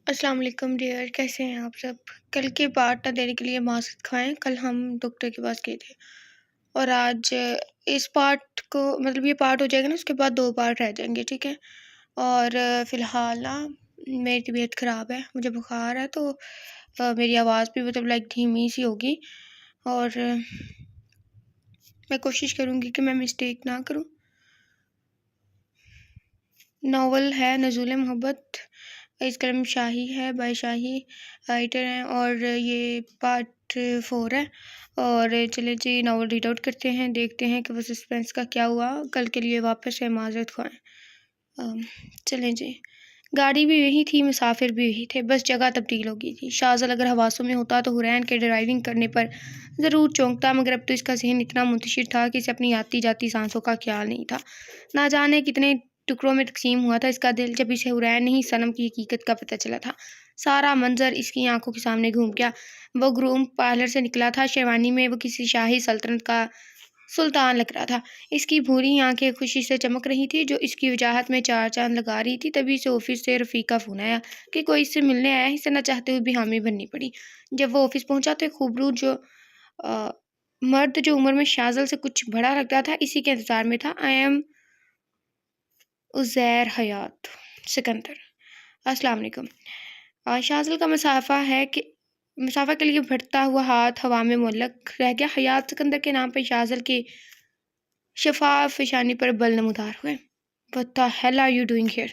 अस्सलाम वालेकुम डियर, कैसे हैं आप सब। कल के बाद ना देने के लिए मास्क खाएं। कल हम डॉक्टर के पास गए थे और आज इस पार्ट को मतलब ये पार्ट हो जाएगा ना, उसके बाद 2 पार्ट रह जाएंगे, ठीक है। और फ़िलहाल ना मेरी तबीयत ख़राब है, मुझे बुखार है, तो मेरी आवाज़ भी मतलब लाइक धीमी सी होगी। और मैं कोशिश करूँगी कि मैं मिस्टेक ना करूँ। नावल है नज़ुल मोहब्बत, इस कलम शाही है, बाय शाही राइटर हैं, और ये पार्ट 4 है। और चले जी नावल रीड आउट करते हैं, देखते हैं कि वो सस्पेंस का क्या हुआ। कल के लिए वापस से माजरत ख़्वाह। चलें जी। गाड़ी भी यही थी, मुसाफिर भी यही थे, बस जगह तब्दील हो गई थी। शाहज़ल अगर हवासों में होता तो हुरैन के ड्राइविंग करने पर ज़रूर चौंकता, मगर अब तो इसका ज़हन इतना मुंतशिर था कि इसे अपनी आती जाती सांसों का ख्याल नहीं था। ना जाने कितने टुकड़ों में तकसीम हुआ था इसका दिल जब इसे हुरैन नहीं सनम की हकीकत का पता चला था। सारा मंजर इसकी आंखों के सामने घूम गया। वो ग्रूम पार्लर से निकला था, शेरवानी में वो किसी शाही सल्तनत का सुल्तान लग रहा था। इसकी भूरी आंखें खुशी से चमक रही थी, जो इसकी वजाहत में चार चांद लगा रही थी। तभी से ऑफिस से रफ़ीका फ़ोन आया कि कोई इससे मिलने आया है। इसे न चाहते हुए भी हामी भरनी पड़ी। जब वो ऑफिस पहुंचा तो एक खूबरूप अ, मर्द जो उम्र में शाज़ल से कुछ बड़ा लगता था, इसी के इंतज़ार में था। आई एम उज़ैर हयात सिकंदर। अस्सलाम वालेकुम। शाज़िल का मुसाफ़ा के लिए बढ़ता हुआ हाथ हवा में मुअल्लक़ रह गया। हयात सिकंदर के नाम पर शाज़िल की शफ़ाफ़ पेशानी पर बल नमूदार हुए। What the hell are you doing here?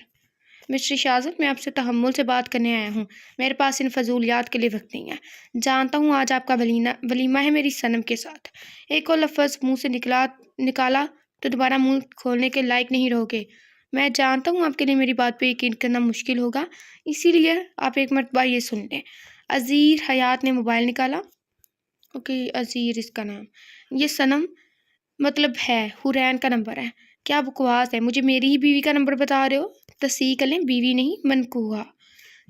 Mister Shazil, मैं आपसे तहम्मुल से बात करने आया हूँ। मेरे पास इन फ़ज़ूलियात के लिए वक्त नहीं है। जानता हूँ आज आपका वलीमा है मेरी सनम के साथ। एक और लफ्ज़ मुँह से निकाला तो दोबारा मुँह खोलने के लायक नहीं रहोगे। मैं जानता हूँ आपके लिए मेरी बात पे यकीन करना मुश्किल होगा, इसीलिए आप एक मरतबा ये सुन लें। अज़ीर हयात ने मोबाइल निकाला। ओके, अज़ीर इसका नाम। ये सनम मतलब है, हुरैन का नंबर है। क्या बकवास है, मुझे मेरी ही बीवी का नंबर बता रहे हो? तस्दीक कर लें, बीवी नहीं मनकूहा।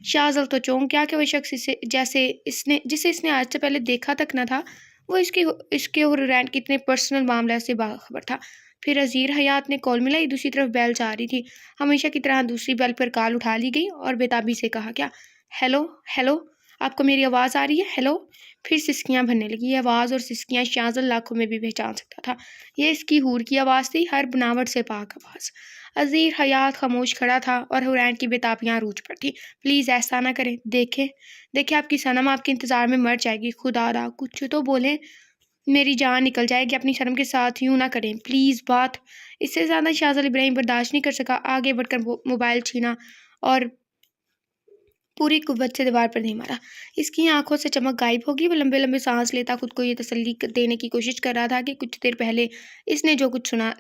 शाहज़ल तो चौंक गया कि वह शख्स जिसे इसने आज से पहले देखा तक न था, वो इसके और हुरैन के इतने पर्सनल मामले से बाखबर था। फिर अज़ीर हयात ने कॉल मिलाई। दूसरी तरफ बेल जा रही थी। हमेशा की तरह दूसरी बेल पर कॉल उठा ली गई और बेताबी से कहा क्या, हेलो हेलो, आपको मेरी आवाज़ आ रही है? हेलो। फिर सिसकियाँ भरने लगी। ये आवाज़ और सिसकियाँ शाज़ल लाखों में भी पहचान सकता था। ये इसकी हूर की आवाज़ थी, हर बनावट से पाक आवाज़। अज़ीर हयात खामोश खड़ा था और हुरैन की बेताबियाँ अरूज पर थी। प्लीज़ ऐसा ना करें, देखें देखें, आपकी सनम आपके इंतज़ार में मर जाएगी। खुदारा कुछ तो बोलें, मेरी जान निकल जाएगी। अपनी शर्म के साथ यूँ ना करें प्लीज़। बात इससे ज़्यादा शाज़ल इब्राहिम बर्दाश्त नहीं कर सका। आगे बढ़कर मोबाइल छीना और पूरी कुव्वत से दीवार पर नहीं मारा। इसकी आंखों से चमक गायब होगी। वो लंबे लंबे सांस लेता खुद को ये तसल्ली देने की कोशिश कर रहा था कि कुछ देर पहले इसने जो कुछ सुना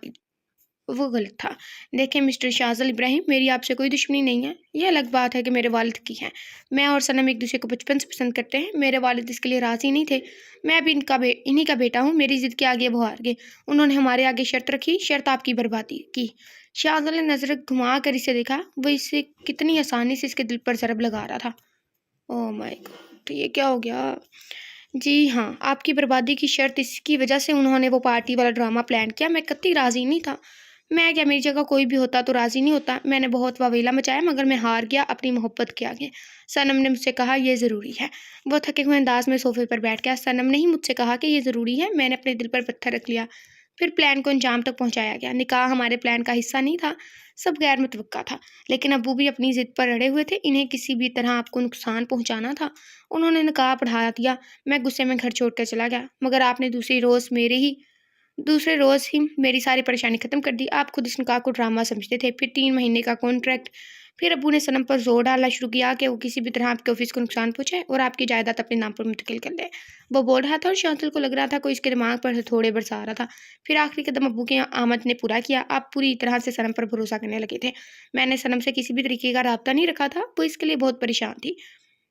वो गलत था। देखें मिस्टर शाज़ल इब्राहिम, मेरी आपसे कोई दुश्मनी नहीं है। यह अलग बात है कि मेरे वालिद की है। मैं और सनम एक दूसरे को बचपन से पसंद करते हैं। मेरे वालिद इसके लिए राज़ी नहीं थे। मैं भी इन्हीं का बेटा हूँ। मेरी ज़िद के आगे वो हार गए। उन्होंने हमारे आगे शर्त रखी, शर्त आपकी बर्बादी की। शाज़ल ने नज़र घुमा कर इसे देखा। वो इससे कितनी आसानी से इसके दिल पर ज़रब लगा रहा था। ओह माय गॉड, तो ये क्या हो गया? जी हाँ, आपकी बर्बादी की शर्त इसकी वजह से उन्होंने वो पार्टी वाला ड्रामा प्लान किया। मैं कतई राज़ी नहीं था। मैं क्या, मेरी जगह कोई भी होता तो राज़ी नहीं होता। मैंने बहुत वावेला मचाया, मगर मैं हार गया अपनी मोहब्बत के आगे। सनम ने मुझसे कहा यह ज़रूरी है। वो थके हुए अंदाज में सोफे पर बैठ गया। सनम ने ही मुझसे कहा कि ये ज़रूरी है। मैंने अपने दिल पर पत्थर रख लिया। फिर प्लान को अंजाम तक पहुंचाया गया। निकाह हमारे प्लान का हिस्सा नहीं था, सब गैर मुतवक्का था। लेकिन अब्बू भी अपनी ज़िद पर अड़े हुए थे। इन्हें किसी भी तरह आपको नुकसान पहुंचाना था। उन्होंने निकाह पढ़ा दिया। मैं गुस्से में घर छोड़कर चला गया, मगर आपने दूसरे रोज़ ही मेरी सारी परेशानी ख़त्म कर दी। आप खुद इस निकाह को ड्रामा समझते थे। फिर 3 महीने का कॉन्ट्रैक्ट। फिर अब्बू ने सनम पर ज़ोर डालना शुरू किया कि वो किसी भी तरह आपके ऑफिस को नुकसान पहुँचाए और आपकी जायदाद अपने नाम पर मुंतकिल कर ले। वो बोल रहा था और शांतल को लग रहा था कोई इसके दिमाग पर हथौड़े बरसा रहा था। फिर आखिरी कदम अब्बू के आमद ने पूरा किया। आप पूरी तरह से सनम पर भरोसा करने लगे थे। मैंने सनम से किसी भी तरीके का राब्ता नहीं रखा था। वो इसके लिए बहुत परेशान थी।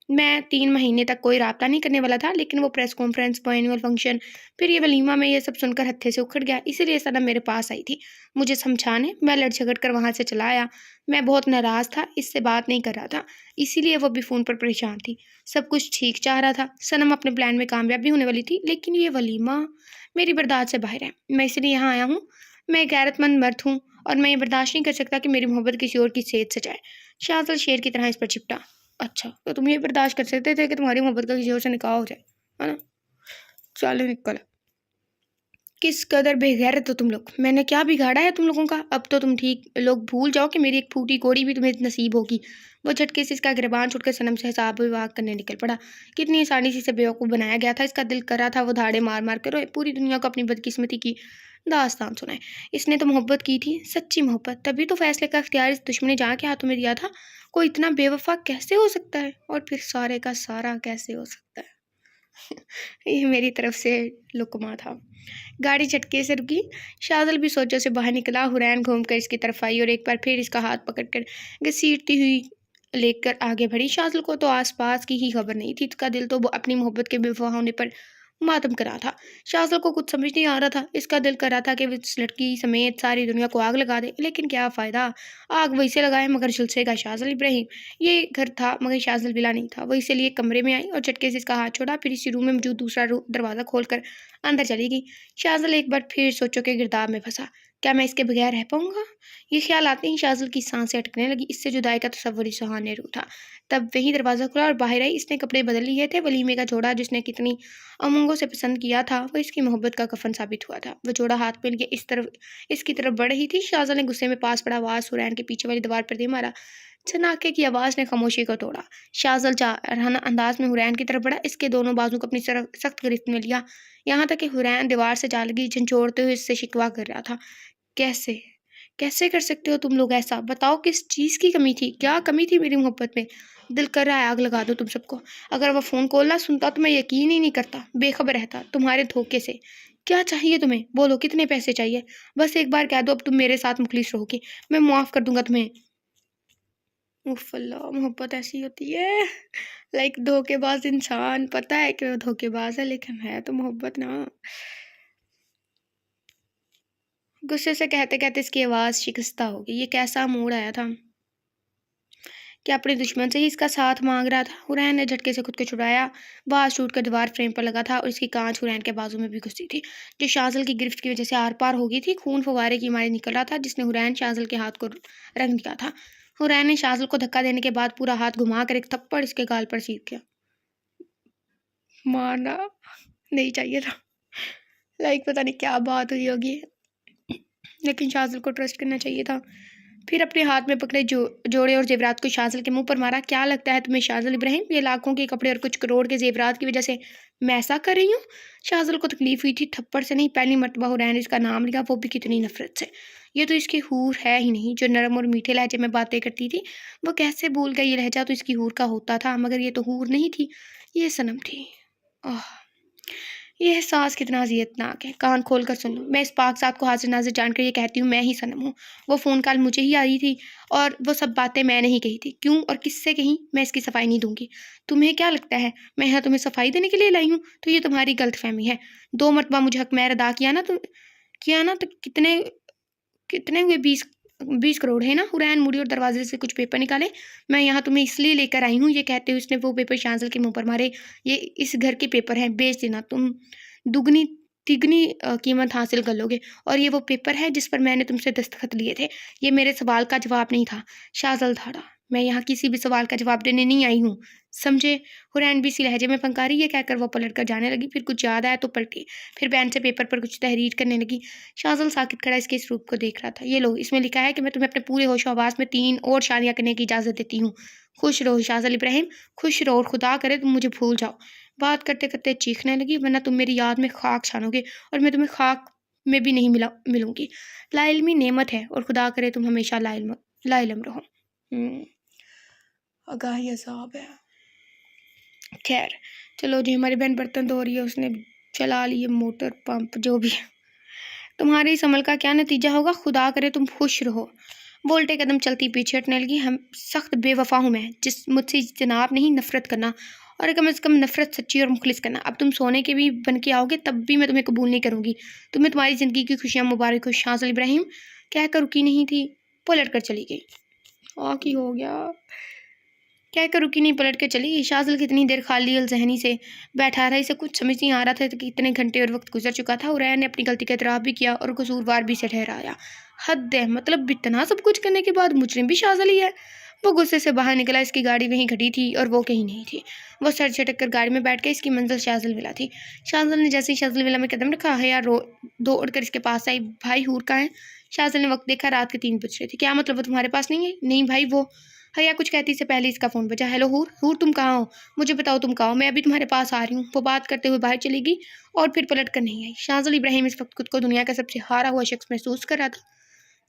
मैं 3 महीने तक कोई राब्ता नहीं करने वाला था, लेकिन वो प्रेस कॉन्फ्रेंस, वो एनुअल फंक्शन, फिर ये वलीमा में ये सब सुनकर हत्थे से उखड़ गया। इसीलिए सनम मेरे पास आई थी मुझे समझाने। मैं लड़ झगड़ कर वहाँ से चला आया। मैं बहुत नाराज़ था, इससे बात नहीं कर रहा था, इसीलिए वो भी फ़ोन पर परेशान थी। सब कुछ ठीक जा रहा था। सनम अपने प्लान में कामयाब भी होने वाली थी, लेकिन ये वलीमा मेरी बर्दाश्त से बाहर है। मैं इसलिए यहाँ आया हूँ। मैं एक गैरतमंद मर्द हूँ और मैं ये बर्दाश्त नहीं कर सकता कि मेरी मोहब्बत किसी और की सेहत से जाए। शाज़ल शेर की तरह इस पर चिपटा। अच्छा, तो तुम ये बर्दाश्त कर सकते थे कि तुम्हारी मोहब्बत का किसी और से निकाह हो जाए, है ना? चलो निकल। किस कदर बेगैरत हो तुम लोग। मैंने क्या बिगाड़ा है तुम लोगों का? अब तो तुम ठीक लोग भूल जाओ कि मेरी एक फूटी कोड़ी भी तुम्हें नसीब होगी। वो झटके से इसका गिरबान छुटकर सनम से हिसाब विवाह करने निकल पड़ा। कितनी आसानी से इसे बेवकूफ़ बनाया गया था। इसका दिल कर रहा था वो धाड़े मार मार कर रोए, पूरी दुनिया को अपनी बदकिस्मती की दास्तान सुनाए। इसने तो मोहब्बत की थी, सच्ची मोहब्बत, तभी तो फैसले का इख्तियार इस दुश्मन जहाँ के हाथों में दिया था। कोई इतना बेवफा कैसे हो सकता है, और फिर सारे का सारा कैसे हो सकता है। ये मेरी तरफ से लुकमा था। गाड़ी झटके से रुकी। शाज़िल भी सोचों से बाहर निकला। हुरैन घूमकर इसकी तरफ आई और एक बार फिर इसका हाथ पकड़कर घसीटती हुई लेकर आगे बढ़ी। शाज़िल को तो आसपास की ही खबर नहीं थी। इसका दिल तो वो अपनी मोहब्बत के बेवफा होने पर मातम करा था। शाज़िल को कुछ समझ नहीं आ रहा था। इसका दिल कर रहा था कि वो इस लड़की समेत सारी दुनिया को आग लगा दे, लेकिन क्या फ़ायदा। आग वैसे लगाए मगर झुलसेगा शाज़िल इब्राहिम। ये घर था मगर शाज़िल बिला नहीं था। वो इसीलिए कमरे में आई और झटके से इसका हाथ छोड़ा, फिर इसी रूम में मौजूद दूसरा दरवाज़ा खोलकर अंदर चली गई। शाज़िल एक बार फिर सोचों के गिरदाव में फंसा। क्या मैं इसके बगैर रह पाऊंगा? ये ख्याल आते ही शाज़िल की सांसें अटकने लगी। इससे जुदाई का तसव्वुर ही सुहाने रूह था। तब वही दरवाज़ा खुला और बाहर आई। इसने कपड़े बदल लिए थे। वलीमे का जोड़ा जिसने कितनी उमंगों से पसंद किया था, वो इसकी मोहब्बत का कफन साबित हुआ था। वो जोड़ा हाथ में लिए इसकी तरफ बढ़ रही थी। शाज़िल ने गुस्से में पास पड़ा आवाज़ हुरैन के पीछे वाली दीवार पर दे मारा। चनाके की आवाज़ ने खामोशी को तोड़ा। शाज़िल चाराना अंदाज में हुरैन की तरफ बढ़ा। इसके दोनों बाजू को अपनी तरफ सख्त गिरफ्त में लिया, यहाँ तक कि हुरैन दीवार से जा लगी, झंझोड़ते हुए इससे शिकवा कर रहा था। कैसे कैसे कर सकते हो तुम लोग ऐसा? बताओ किस चीज़ की कमी थी? क्या कमी थी मेरी मोहब्बत में? दिल कर रहा है आग लगा दो तुम सबको। अगर वो फ़ोन कॉल ना सुनता तो मैं यकीन ही नहीं करता, बेखबर रहता तुम्हारे धोखे से। क्या चाहिए तुम्हें? बोलो कितने पैसे चाहिए? बस एक बार कह दो अब तुम मेरे साथ मुखलिस रहोगे, मैं मुआफ़ कर दूंगा तुम्हें। उफ़ अल्लाह, मोहब्बत ऐसी होती है। लाइक धोखेबाज इंसान पता है कि वो धोखेबाज है, लेकिन है तो मोहब्बत ना। गुस्से से कहते कहते इसकी आवाज़ शिकस्ता हो गई। ये कैसा मूड आया था कि अपने दुश्मन से ही इसका साथ मांग रहा था। हुरैन ने झटके से खुद को छुड़ाया। बाज टूट कर दीवार फ्रेम पर लगा था और इसकी कांच हुरैन के बाजू में भी घुसी थी, जो शाज़िल की गिरफ्त की वजह से आर पार हो गई थी। खून फव्वारे की मारे निकल रहा था, जिसने हुरैन शाज़िल के हाथ को रंग दिया था। हुरैन ने शाज़िल को धक्का देने के बाद पूरा हाथ घुमा कर एक थप्पड़ इसके गाल पर सीख गया। मारना नहीं चाहिए था। लाइक पता नहीं क्या बात हुई होगी, लेकिन शाज़िल को ट्रस्ट करना चाहिए था। फिर अपने हाथ में पकड़े जोड़े और जेवरात को शाज़िल के मुंह पर मारा। क्या लगता है तुम्हें शाज़िल इब्राहिम, ये लाखों के कपड़े और कुछ करोड़ के जेवरात की वजह से मैं ऐसा कर रही हूँ? शाज़िल को तकलीफ हुई थी। थप्पड़ से नहीं, पहली मरतबा हुरैन इसका नाम लिया, वो भी कितनी नफरत से। ये तो इसकी हूर है ही नहीं, जो नरम और मीठे लहजे में बातें करती थी। वो कैसे भूल गई? ये लहजा तो इसकी हूर का होता था, मगर ये तो हूर नहीं थी, ये सनम थी। आह, ये एहसास कितना अज़ियतनाक है। कान खोल कर सुन लो। मैं इस पाक साथ को हाजिर नाजिर जानकर ये कहती हूँ, मैं ही सनम हूँ। वो फ़ोन कॉल मुझे ही आई थी और वो सब बातें मैंने ही कही थी। क्यों और किससे कही, मैं इसकी सफाई नहीं दूंगी। तुम्हें क्या लगता है मैं यहाँ तुम्हें सफाई देने के लिए लाई हूँ? तो ये तुम्हारी गलतफहमी है। 2 मरतबा मुझे हक महर अदा किया ना तो कितने कितने हुए? 20 करोड़ है ना। हुरैन मुड़ी और दरवाजे से कुछ पेपर निकाले। मैं यहाँ तुम्हें इसलिए लेकर आई हूँ। ये कहते हुए उसने वो पेपर शाज़िल के मुंह पर मारे। ये इस घर के पेपर हैं, बेच देना, तुम दुगनी तिगनी कीमत हासिल कर लोगे। और ये वो पेपर है जिस पर मैंने तुमसे दस्तखत लिए थे। ये मेरे सवाल का जवाब नहीं था। शाज़िल धाड़ा, मैं यहाँ किसी भी सवाल का जवाब देने नहीं आई हूँ, समझे? हुरैन भी इसी लहजे में फंकारी। ये कहकर वो पलट कर जाने लगी। फिर कुछ याद आया तो पलटी। फिर बैन से पेपर पर कुछ तहरीर करने लगी। शाज़िल साकित खड़ा इसके इस रूप को देख रहा था। ये लो, इसमें लिखा है कि मैं तुम्हें अपने पूरे होशो हवास में 3 और शादियाँ करने की इजाज़त देती हूँ। खुश रहो शाज़िल इब्राहिम, खुश रहो और खुदा करे तुम मुझे भूल जाओ। बात करते करते चीखने लगी, वरना तुम मेरी याद में खाक छानोगे और मैं तुम्हें खाक में भी नहीं मिलूंगी। लाइल्मी नेमत है और खुदा करे तुम हमेशा लाइलम रहो। आगाही अजाब है। खैर चलो जी, हमारी बहन बर्तन धो रही है, उसने चला लिए मोटर पंप, जो भी है। तुम्हारे इस अमल का क्या नतीजा होगा? खुदा करे तुम खुश रहो। बोलते कदम चलती पीछे हटने लगी। हम सख्त बेवफा हूँ मैं, जिस मुझसे जनाब नहीं नफरत करना, और कम से कम नफरत सच्ची और मुखलिस करना। अब तुम सोने के भी बन के आओगे तब भी मैं तुम्हें कबूल नहीं करूँगी। तुम्हें तुम्हारी ज़िंदगी की खुशियाँ मुबारक हो। शाज़िल इब्राहिम कहकर रुकी नहीं थी, पलट कर चली गई। की हो गया, कहकर रुकी नहीं, पलट कर चली गई। शाज़िल कितनी देर खाली अलज़हनी से बैठा रहा, इसे कुछ समझ नहीं आ रहा था कि कितने घंटे और वक्त गुजर चुका था। हुरैन ने अपनी गलती का इतराफ़ भी किया और कसूरवार भी से ठहराया। हद है, मतलब इतना सब कुछ करने के बाद मुजरिम भी शाज़िल ही है। वो गुस्से से बाहर निकला। इसकी गाड़ी वहीं खड़ी थी और वो कहीं नहीं थी। वो सर झटक कर गाड़ी में बैठ के इसकी मंजिल शाजल विला थी। शाजल ने जैसे ही शाजल विला में कदम रखा, हया दौड़ कर इसके पास आई। भाई हूर कहाँ है? शाजल ने वक्त देखा, रात के 3 बज रहे थे। क्या मतलब, वो तुम्हारे पास नहीं है? नहीं भाई, वो हया कुछ कहती से पहले इसका फ़ोन बजा। हेलो हूर, हूर तुम कहाँ हो? मुझे बताओ तुम कहाँ हो, मैं अभी तुम्हारे पास आ रही हूँ। वो बात करते हुए बाहर चली गई और फिर पलट कर नहीं आई। शाजल इब्राहिम इस वक्त खुद को दुनिया का सबसे हारा हुआ शख्स महसूस कर रहा था।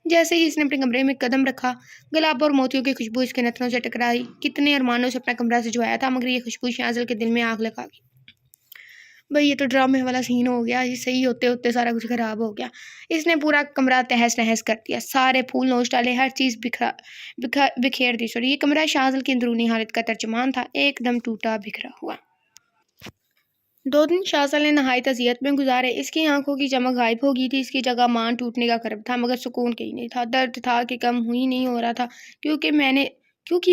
जैसे ही इसने अपने कमरे में कदम रखा, गुलाब और मोतियों की खुशबू इसके नथनों से टकराई। कितने अरमानों से अपना कमरा सजवाया था, मगर ये खुशबू शाजल के दिल में आग लगा गई। भाई ये तो ड्रामे वाला सीन हो गया। ये सही होते होते सारा कुछ खराब हो गया। इसने पूरा कमरा तहस नहस कर दिया, सारे फूल नोच डाले, हर चीज़ बिखेर दी। सॉरी, ये कमरा शाजल की अंदरूनी हालत का तर्जुमान था, एकदम टूटा बिखरा हुआ। 2 दिन शाजल ने नहायत अजियत में गुजारे। इसकी आंखों की चमक गायब हो गई थी। इसकी जगह मान टूटने का करब था, मगर सुकून कहीं नहीं था। दर्द था कि कम हुई नहीं हो रहा था, क्योंकि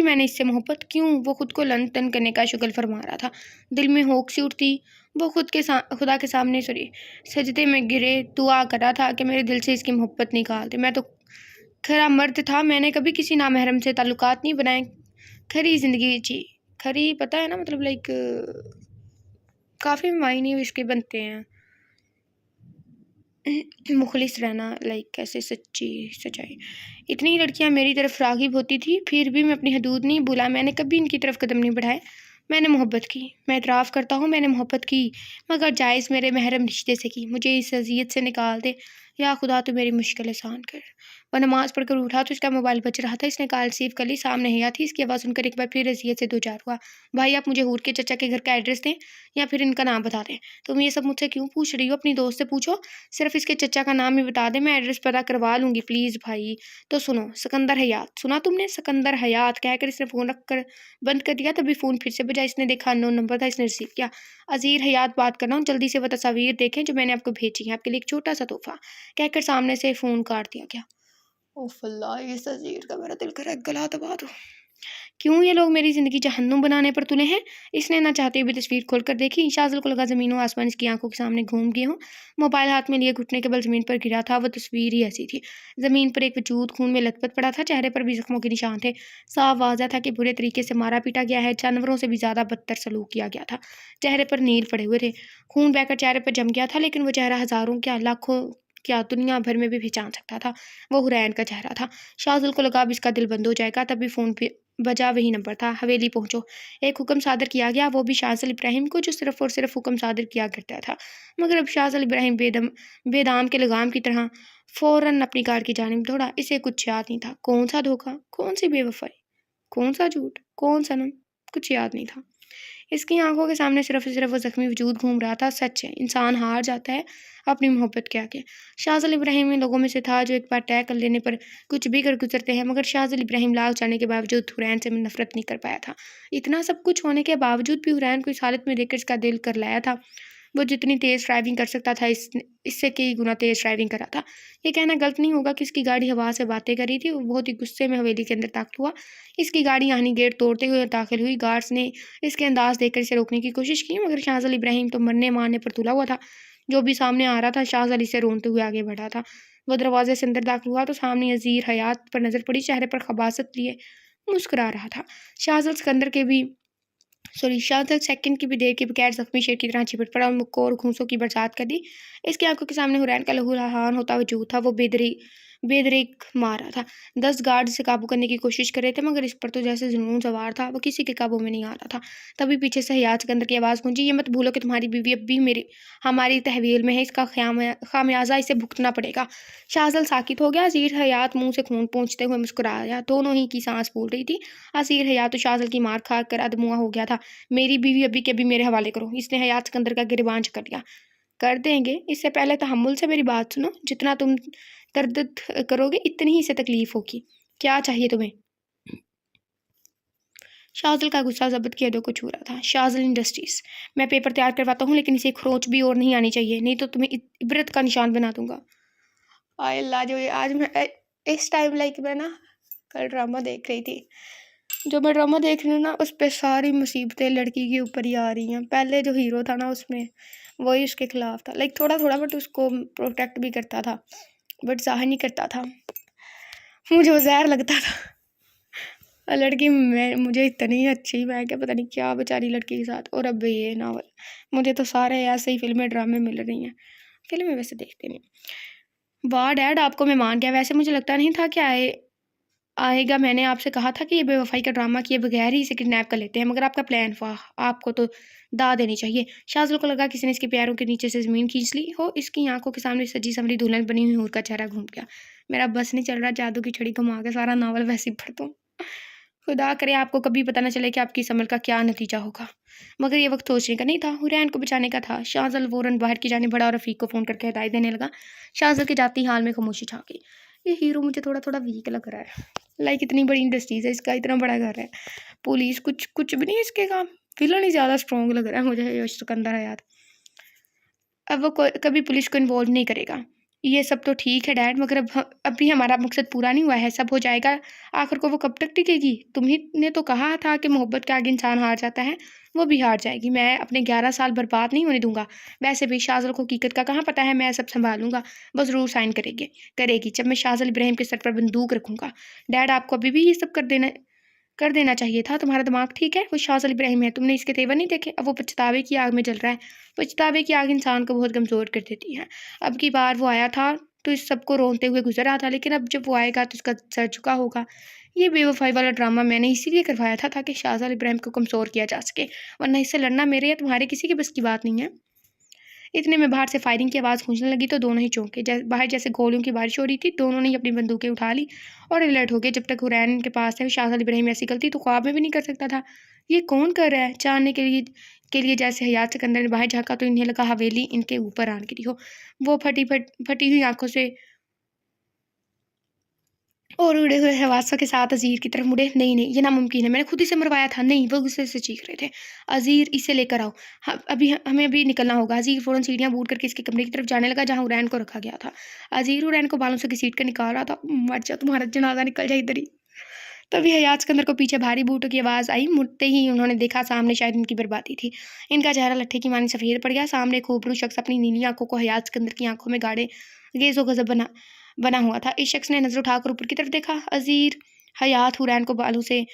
मैंने इससे मोहब्बत क्यों। वो खुद को लन तन करने का शुगल फरमा रहा था। दिल में होक सी उठती। वो खुदा के सामने सजदे में गिरे दुआ कर रहा था कि मेरे दिल से इसकी मोहब्बत निकाल दे। मैं तो खरा मर्द था, मैंने कभी किसी नामहरम से ताल्लुकात नहीं बनाए, खरी ज़िंदगी जी। खरी पता है ना, मतलब लाइक काफ़ी मायने इसके बनते हैं। मुखलिस रहना, लाइक कैसे सच्ची सच्चाई। इतनी लड़कियां मेरी तरफ राग़िब होती थी, फिर भी मैं अपनी हदूद नहीं भूला। मैंने कभी इनकी तरफ कदम नहीं बढ़ाए। मैंने मोहब्बत की, मैं इतराफ़ करता हूँ मैंने मोहब्बत की, मगर जायज़ मेरे महरम रिश्ते से की। मुझे इस अज़ियत से निकाल दे या खुदा तो मेरी मुश्किल आसान कर। वह नमाज़ पढ़कर उठा तो इसका मोबाइल बज रहा था। इसने कॉल रिसीव कर ली। सामने हया थी। इसकी आवाज़ सुनकर एक बार फिर अज़ियत से दो चार हुआ। भाई आप मुझे हूर के चचा के घर का एड्रेस दें या फिर इनका नाम बता दें। तुम ये सब मुझसे क्यों पूछ रही हो? अपनी दोस्त से पूछो, सिर्फ इसके चचा का नाम ही बता दे, मैं एड्रेस पता करवा लूँगी प्लीज़ भाई। तो सुनो, सिकंदर हयात। सुना तुमने? सिकंदर हयात कहकर इसने फ़ोन रख कर बंद कर दिया। तभी फ़ोन फिर से बजा। इसने देखा अननोन नंबर था। इसने रिसीव किया। अज़ीर हयात बात कर रहा हूँ, जल्दी से वो तस्वीर देखें जो मैंने आपको भेजी है, आपके लिए एक छोटा सा तोहफ़ा, कहकर सामने से फ़ोन काट दिया गया। ओह अल्लाह, इस अज़ीर का मेरा दिल करे गला दबा दो। क्यों ये लोग मेरी ज़िंदगी जहन्नुम बनाने पर तुले हैं? इसने ना चाहते हुए तस्वीर खोलकर देखी। शाज़िल को लगा ज़मीन व आसमान इसकी आंखों के सामने घूम गए हों। मोबाइल हाथ में लिए घुटने के बल ज़मीन पर गिरा था। वो तस्वीर ही ऐसी थी। ज़मीन पर एक वजूद खून में लथपथ पड़ा था। चेहरे पर भी ज़ख्मों के निशान थे। साफ वाज़ह था कि बुरे तरीके से मारा पीटा गया है। जानवरों से भी ज़्यादा बदतर सलूक किया गया था। चेहरे पर नील पड़े हुए थे। खून बहकर चेहरे पर जम गया था, लेकिन वो चेहरा हज़ारों क्या लाखों क्या दुनिया भर में भी पहचान सकता था। वो हुरैन का चेहरा था। शाज़िल को लगा अब इसका दिल बंद हो जाएगा। तभी फ़ोन पे बजा, वही नंबर था। हवेली पहुंचो, एक हुक्म सादर किया गया, वो भी शाज़िल इब्राहिम को, जो सिर्फ और सिर्फ हुक्म सादर किया करता था। मगर अब शाज़िल इब्राहिम बेदाम के लगाम की तरह फ़ौरन अपनी कार की जानिब दौड़ा। इसे कुछ याद नहीं था। कौन सा धोखा, कौन सी बेवफाई, कौन सा झूठ, कौन सनम, कुछ याद नहीं था। इसकी आंखों के सामने सिर्फ वो ज़ख्मी वजूद घूम रहा था। सच है, इंसान हार जाता है अपनी मोहब्बत के आगे। शाज़िल इब्राहिम इन लोगों में से था जो एक बार तय कर लेने पर कुछ भी कर गुजरते हैं, मगर शाज़िल इब्राहिम लाख जाने के बावजूद हुरैन से नफरत नहीं कर पाया था। इतना सब कुछ होने के बावजूद भी हुरैन को इस हालत में देखकर इसका दिल कर लाया था। वो जितनी तेज़ ड्राइविंग कर सकता था, इससे कई गुना तेज़ ड्राइविंग करा था। ये कहना गलत नहीं होगा कि इसकी गाड़ी हवा से बातें कर रही थी। वो बहुत ही गुस्से में हवेली के अंदर दाखिल हुआ। इसकी गाड़ी यानी गेट तोड़ते हुए दाखिल हुई। गार्ड्स ने इसके अंदाज देखकर इसे रोकने की कोशिश की, मगर शाज़िल इब्राहिम तो मरने मारने पर तुला हुआ था। जो भी सामने आ रहा था, शाज़िल इसे रोनते हुए आगे बढ़ा था। वो दरवाजे से अंदर दाखिल हुआ तो सामने अज़ीर हयात पर नज़र पड़ी। चेहरे पर खबासत लिए मुस्कुरा रहा था। शाज़िल सेकंड की भी देर के बगैर ज़ख्मी शेर की तरह चिपट पड़ा और मुक्कों और घूंसों की बरसात कर दी। इसकी आंखों के सामने हुरैन का लहूलुहान होता वजूद था। वो बेदरीक मार रहा था। 10 गार्ड इसे काबू करने की कोशिश कर रहे थे, मगर इस पर तो जैसे जुनून सवार था। वो किसी के काबू में नहीं आ रहा था। तभी पीछे से हयात सिकंदर की आवाज़ गूंजी, ये मत भूलो कि तुम्हारी बीवी अब भी हमारी तहवील में है। इसका खामियाजा इसे भुगतना पड़ेगा। शाज़िल साकित हो गया। अज़ीर हयात मुंह से खून पोंछते हुए मुस्कुराया। दोनों ही की सांस फूल रही थी। अज़ीर हयात तो शाज़िल की मार खा कर अधमुआ हो गया था। मेरी बीवी अभी के अभी मेरे हवाले करो। इसने हयात सिकंदर का गिरबान कर दिया। कर देंगे, इससे पहले तहम्मुल से मेरी बात सुनो। जितना तुम तरद्दुद करोगे इतनी ही इसे तकलीफ होगी। क्या चाहिए तुम्हें? शाज़िल का गुस्सा ज़ब्त की हदों को छू रहा था। शाज़िल इंडस्ट्रीज़, मैं पेपर तैयार करवाता हूँ, लेकिन इसे खरोंच भी और नहीं आनी चाहिए, नहीं तो तुम्हें इबरत का निशान बना दूंगा। आय अल्लाह, जो आज मैं इस टाइम लाइक मैं ना कल ड्रामा देख रही थी। जो मैं ड्रामा देख रही हूँ ना, उस पर सारी मुसीबतें लड़की के ऊपर ही आ रही हैं। पहले जो हीरो था ना, उसमें वही उसके खिलाफ था। लाइक थोड़ा थोड़ा बट उसको प्रोटेक्ट भी करता था, बट ज़ाहिर नहीं करता था। मुझे वो जहर लगता था। और लड़की मैं मुझे इतनी अच्छी, मैं क्या पता नहीं क्या बेचारी लड़की के साथ। और अब ये नावल, मुझे तो सारे ऐसे ही फिल्में ड्रामे मिल रही हैं। फिल्में वैसे देखते नहीं। वाह डैड, आपको मैं मान गया। वैसे मुझे लगता नहीं था कि आएगा। मैंने आपसे कहा था कि ये बेवफाई का ड्रामा किए बगैर ही इसे किडनैप कर लेते हैं, मगर आपका प्लान, वाह, आपको तो दाद देनी चाहिए। शाज़िल को लगा किसी ने इसके पैरों के नीचे से ज़मीन खींच ली हो। इसकी आंखों के सामने सजी संवरी दुल्हन बनी हुई हूर का चेहरा घूम गया। मेरा बस नहीं चल रहा, जादू की छड़ी घुमा के सारा नावल वैसे ही पढ़ दूँ। खुदा करे आपको कभी पता न चले कि आपकी इस अमल का क्या नतीजा होगा। मगर ये वक्त सोचने का नहीं था, हुरैन को बचाने का था। शाज़िल फ़ौरन बाहर की जाने बढ़ा और रफ़ीक को फ़ोन करके हिदायत देने लगा। शाज़िल के जाती हाल में खामोशी छा गई। ये हीरो मुझे थोड़ा थोड़ा वीक लग रहा है। लाइक इतनी बड़ी इंडस्ट्रीज है, इसका इतना बड़ा घर है, पुलिस कुछ कुछ भी नहीं है इसके काम। विलन ही ज़्यादा स्ट्रॉन्ग लग रहा है मुझे ये सिकंदर हयात। अब वो कभी पुलिस को इन्वॉल्व नहीं करेगा। ये सब तो ठीक है डैड, मगर अभी हमारा मकसद पूरा नहीं हुआ है। सब हो जाएगा, आखिर को वो कब तक टिकेगी? तुम्ही ने तो कहा था कि मोहब्बत के आगे इंसान हार जाता है, वो भी हार जाएगी। मैं अपने 11 साल बर्बाद नहीं होने दूंगा। वैसे भी शाज़िल को हकीकत का कहाँ पता है, मैं सब संभालूंगा। बस ज़रूर साइन करेगी जब मैं शाज़िल इब्राहिम के सर पर बंदूक रखूंगा। डैड, आपको अभी भी ये सब कर देना चाहिए था। तुम्हारा दिमाग ठीक है? वो शाज़िल इब्राहिम है, तुमने इसके तेवर नहीं देखे? अब वो पछतावे की आग में जल रहा है। पछतावे की आग इंसान को बहुत कमज़ोर कर देती है। अब की बार वो आया था तो इस सबको रोनते हुए गुजर रहा था, लेकिन अब जब वो आएगा तो इसका सर झुका होगा। ये बेवफाई वाला ड्रामा मैंने इसीलिए करवाया था ताकि शाज़िल इब्राहिम को कमज़ोर किया जा सके, वरना इससे लड़ना मेरे या तुम्हारे किसी की बस की बात नहीं है। इतने में बाहर से फायरिंग की आवाज़ गूंजने लगी तो दोनों ही चौंके। बाहर जैसे गोलियों की बारिश हो रही थी। दोनों ने अपनी बंदूकें उठा ली और अलर्ट हो गए। जब तक हुरैन के पास है, शाज़िल इब्राहिम ऐसी गलती तो ख्वाब में भी नहीं कर सकता था। ये कौन कर रहा है? जानने के लिए जैसे हयात सिकंदर ने बाहर झाँका तो इन्हें लगा हवेली इनके ऊपर आन गिरी हो। वो फटी हुई आंखों से और उड़े हुए हवासों के साथ अज़ीर की तरफ मुड़े। नहीं नहीं, ये नामुमकिन है, मैंने खुद इसे मरवाया था। नहीं, वो गुस्से से चीख रहे थे। अज़ीर, इसे लेकर आओ, हमें अभी निकलना होगा। अज़ीर फ़ौरन सीढ़ियाँ बूट करके इसके कमरे की तरफ जाने लगा जहाँ हुरैन को रखा गया था। अज़ीर हुरैन को बालों से घसीट कर निकाल रहा था। मर जा, तुम्हारा जनाजा निकल जाए इधर ही। तभी हयात सिकंदर को पीछे भारी बूटों की आवाज़ आई। मुड़ते ही उन्होंने देखा सामने शायद इनकी बर्बादी थी। इनका चेहरा लट्ठे की मानी सफ़ेद पड़ गया। सामने खूबरू शख्स अपनी नीली आंखों को हयात सिकंदर की आंखों में गाढ़े गेज़ो गज़ब बना हुआ था। इस शख्स ने नज़र उठाकर ऊपर की तरफ देखा। अज़ीर हयात हुरैन को बालों से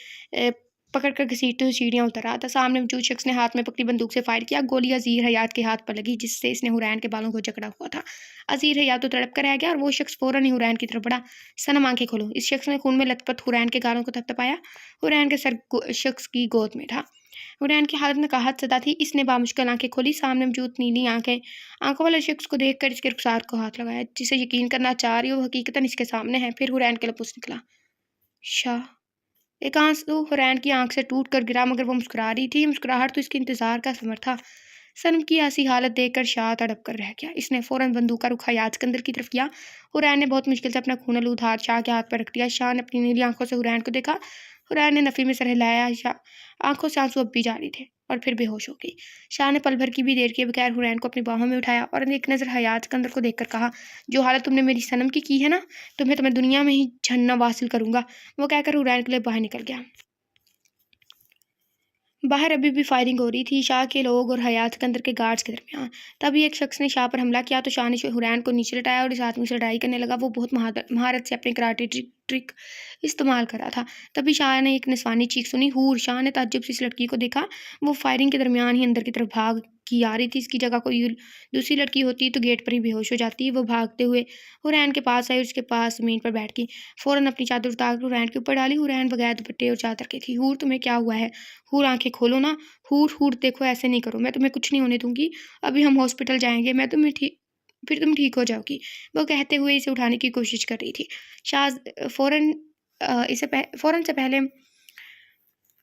पकड़ कर घसीटते हुए सीढ़ियाँ उतर रहा था। सामने मौजूद शख्स ने हाथ में पकड़ी बंदूक से फायर किया। गोली अज़ीर हयात के हाथ पर लगी, जिससे इसने हुरैन के बालों को जकड़ा हुआ था। अज़ीर हयात तो तड़प कर रह गया और वो शख्स फ़ौरन ही हुरैन की तरफ बढ़ा। सनम, आंखें खोलो। इस शख्स ने खून में लथपथ हुरैन के गालों को थपथपाया। हुरैन के सर शख्स की गोद में था। हुरैन की हालत नकाहत सदा थी। इसने बामुश्किल आंखें खोली। सामने मौजूद नीली आंखों वाले शख्स को देखकर इसके रुखसार को हाथ लगाया। जिसे यकीन करना चाह रही हो, वो हकीकतन इसके सामने है। फिर हुरैन के लफ्ज़ निकला, शाह। एक आंसू हुरैन की आंख से टूट कर गिरा, मगर वो मुस्कुरा रही थी। मुस्कुराहट तो इसके इंतजार का समर था। सनम की ऐसी हालत देखकर शाह तड़प कर रह गया। इसने फ़ौरन बंदूक का रुख हयात सिकंदर की तरफ किया। हुरैन ने बहुत मुश्किल से अपना खून-आलूद हाथ शाह के हाथ पर रख दिया। शाह ने अपनी नीली आंखों से हुरैन को देखा। हुरैन ने नफ़ी में सर हिलाया। आंखों से आंसू अब भी जारी थे और फिर बेहोश हो गई। शाह ने पल भर की भी देर किए बगैर हुरैन को अपनी बाहों में उठाया और एक नज़र हयात सिकंदर को देखकर कहा, जो हालत तुमने मेरी सनम की है ना, तुम्हें दुनिया में ही जन्नत हासिल करूंगा। वो कहकर हुरैन के लिए बाहर निकल गया। बाहर अभी भी फायरिंग हो रही थी, शाह के लोग और हयात सिकंदर के गार्ड्स के दरमियान। तभी एक शख्स ने शाह पर हमला किया तो शाह ने हुरैन को नीचे लटाया और इस आदमी से लड़ाई करने लगा। वो बहुत महारत से अपने कराटे ट्रिक इस्तेमाल कर रहा था। तभी शाह ने एक निस्वानी चीख सुनी, हूर। शाह ने ताज्जुब से इस लड़की को देखा। वो फायरिंग के दरमियान ही अंदर की तरफ भाग की आ रही थी। इसकी जगह कोई दूसरी लड़की होती तो गेट पर ही बेहोश हो जाती। वो भागते हुए हुरैन के पास आई और उसके पास ज़मीन पर बैठ गई। फ़ौरन अपनी चादर उतार कर हुरैन के ऊपर डाली। हुरैन बगैर दुपट्टे और चादर के थी। हूर, तुम्हें क्या हुआ है? हूर, आंखें खोलो ना। हूर हूर, देखो, ऐसे नहीं करो, मैं तुम्हें कुछ नहीं होने दूंगी। अभी हम हॉस्पिटल जाएंगे, मैं तुम्हें फिर तुम ठीक हो जाओगी। वो कहते हुए इसे उठाने की कोशिश कर रही थी। शाह फ़ौरन से पहले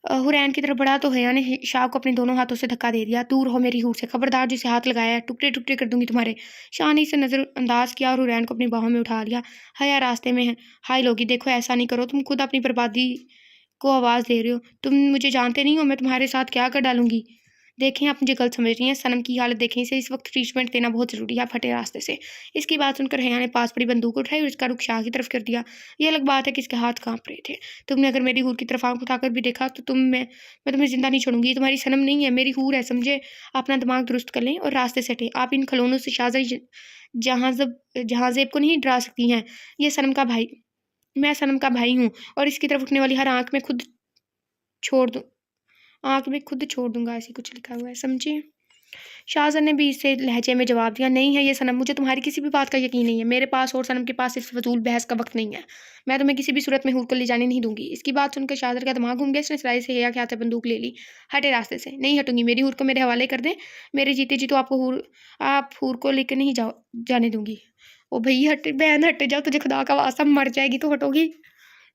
हुरैन की तरफ बढ़ा तो हया ने शाह को अपने दोनों हाथों से धक्का दे दिया। दूर हो मेरी हूर से, खबरदार, जिसे हाथ लगाया है टुकड़े टुकड़े कर दूंगी तुम्हारे। शाह ने इसे नज़रअंदाज किया और हुरैन को अपनी बाहों में उठा लिया। हया रास्ते में है। हाय लोगी, देखो, ऐसा नहीं करो, तुम खुद अपनी बर्बादी को आवाज़ दे रहे हो। तुम मुझे जानते नहीं हो, मैं तुम्हारे साथ क्या कर डालूंगी। देखें, आप मुझे गलत समझ रही हैं। सनम की हालत देखें, इसे इस वक्त ट्रीटमेंट देना बहुत ज़रूरी है फटे रास्ते से। इसकी बात सुनकर हया ने पास पड़ी बंदूक उठाई और इसका रुख शाह की तरफ कर दिया। ये अलग बात है कि इसके हाथ कांप रहे थे। तुमने अगर मेरी हूर की तरफ आंख उठाकर भी देखा तो मैं तुम्हें जिंदा नहीं छोड़ूंगी। ये तुम्हारी सनम नहीं है, मेरी हूर है, समझे। अपना दिमाग दुरुस्त कर लें और रास्ते से हटें। आप इन खिलौनों से जहाज़ेब को नहीं डरा सकती हैं। ये सनम का भाई मैं सनम का भाई हूँ और इसकी तरफ उठने वाली हर आंख में खुद छोड़ दूँ, आँख में खुद छोड़ दूँगा, ऐसे कुछ लिखा हुआ है, समझी? शाहज़ान ने भी इसे लहजे में जवाब दिया, नहीं है ये सनम, मुझे तुम्हारी किसी भी बात का यकीन नहीं है। मेरे पास और सनम के पास इस फ़िज़ूल बहस का वक़्त नहीं है। मैं तुम्हें किसी भी सूरत में हूर को ले जाने नहीं दूँगी। इसकी बात सुनकर शाहज़ान का दिमाग घूम गया। इसने सिराई से हया के हाथ से बंदूक ले ली। हटे रास्ते से, नहीं हटूँगी। मेरी हूर को मेरे हवाले कर दें। मेरे जीते जी तो आप हूर को लेकर नहीं जाने दूँगी। ओ भई हट बहन, हट जा, तुझे खुदा का वास्ता, मर जाएगी तो हटोगी?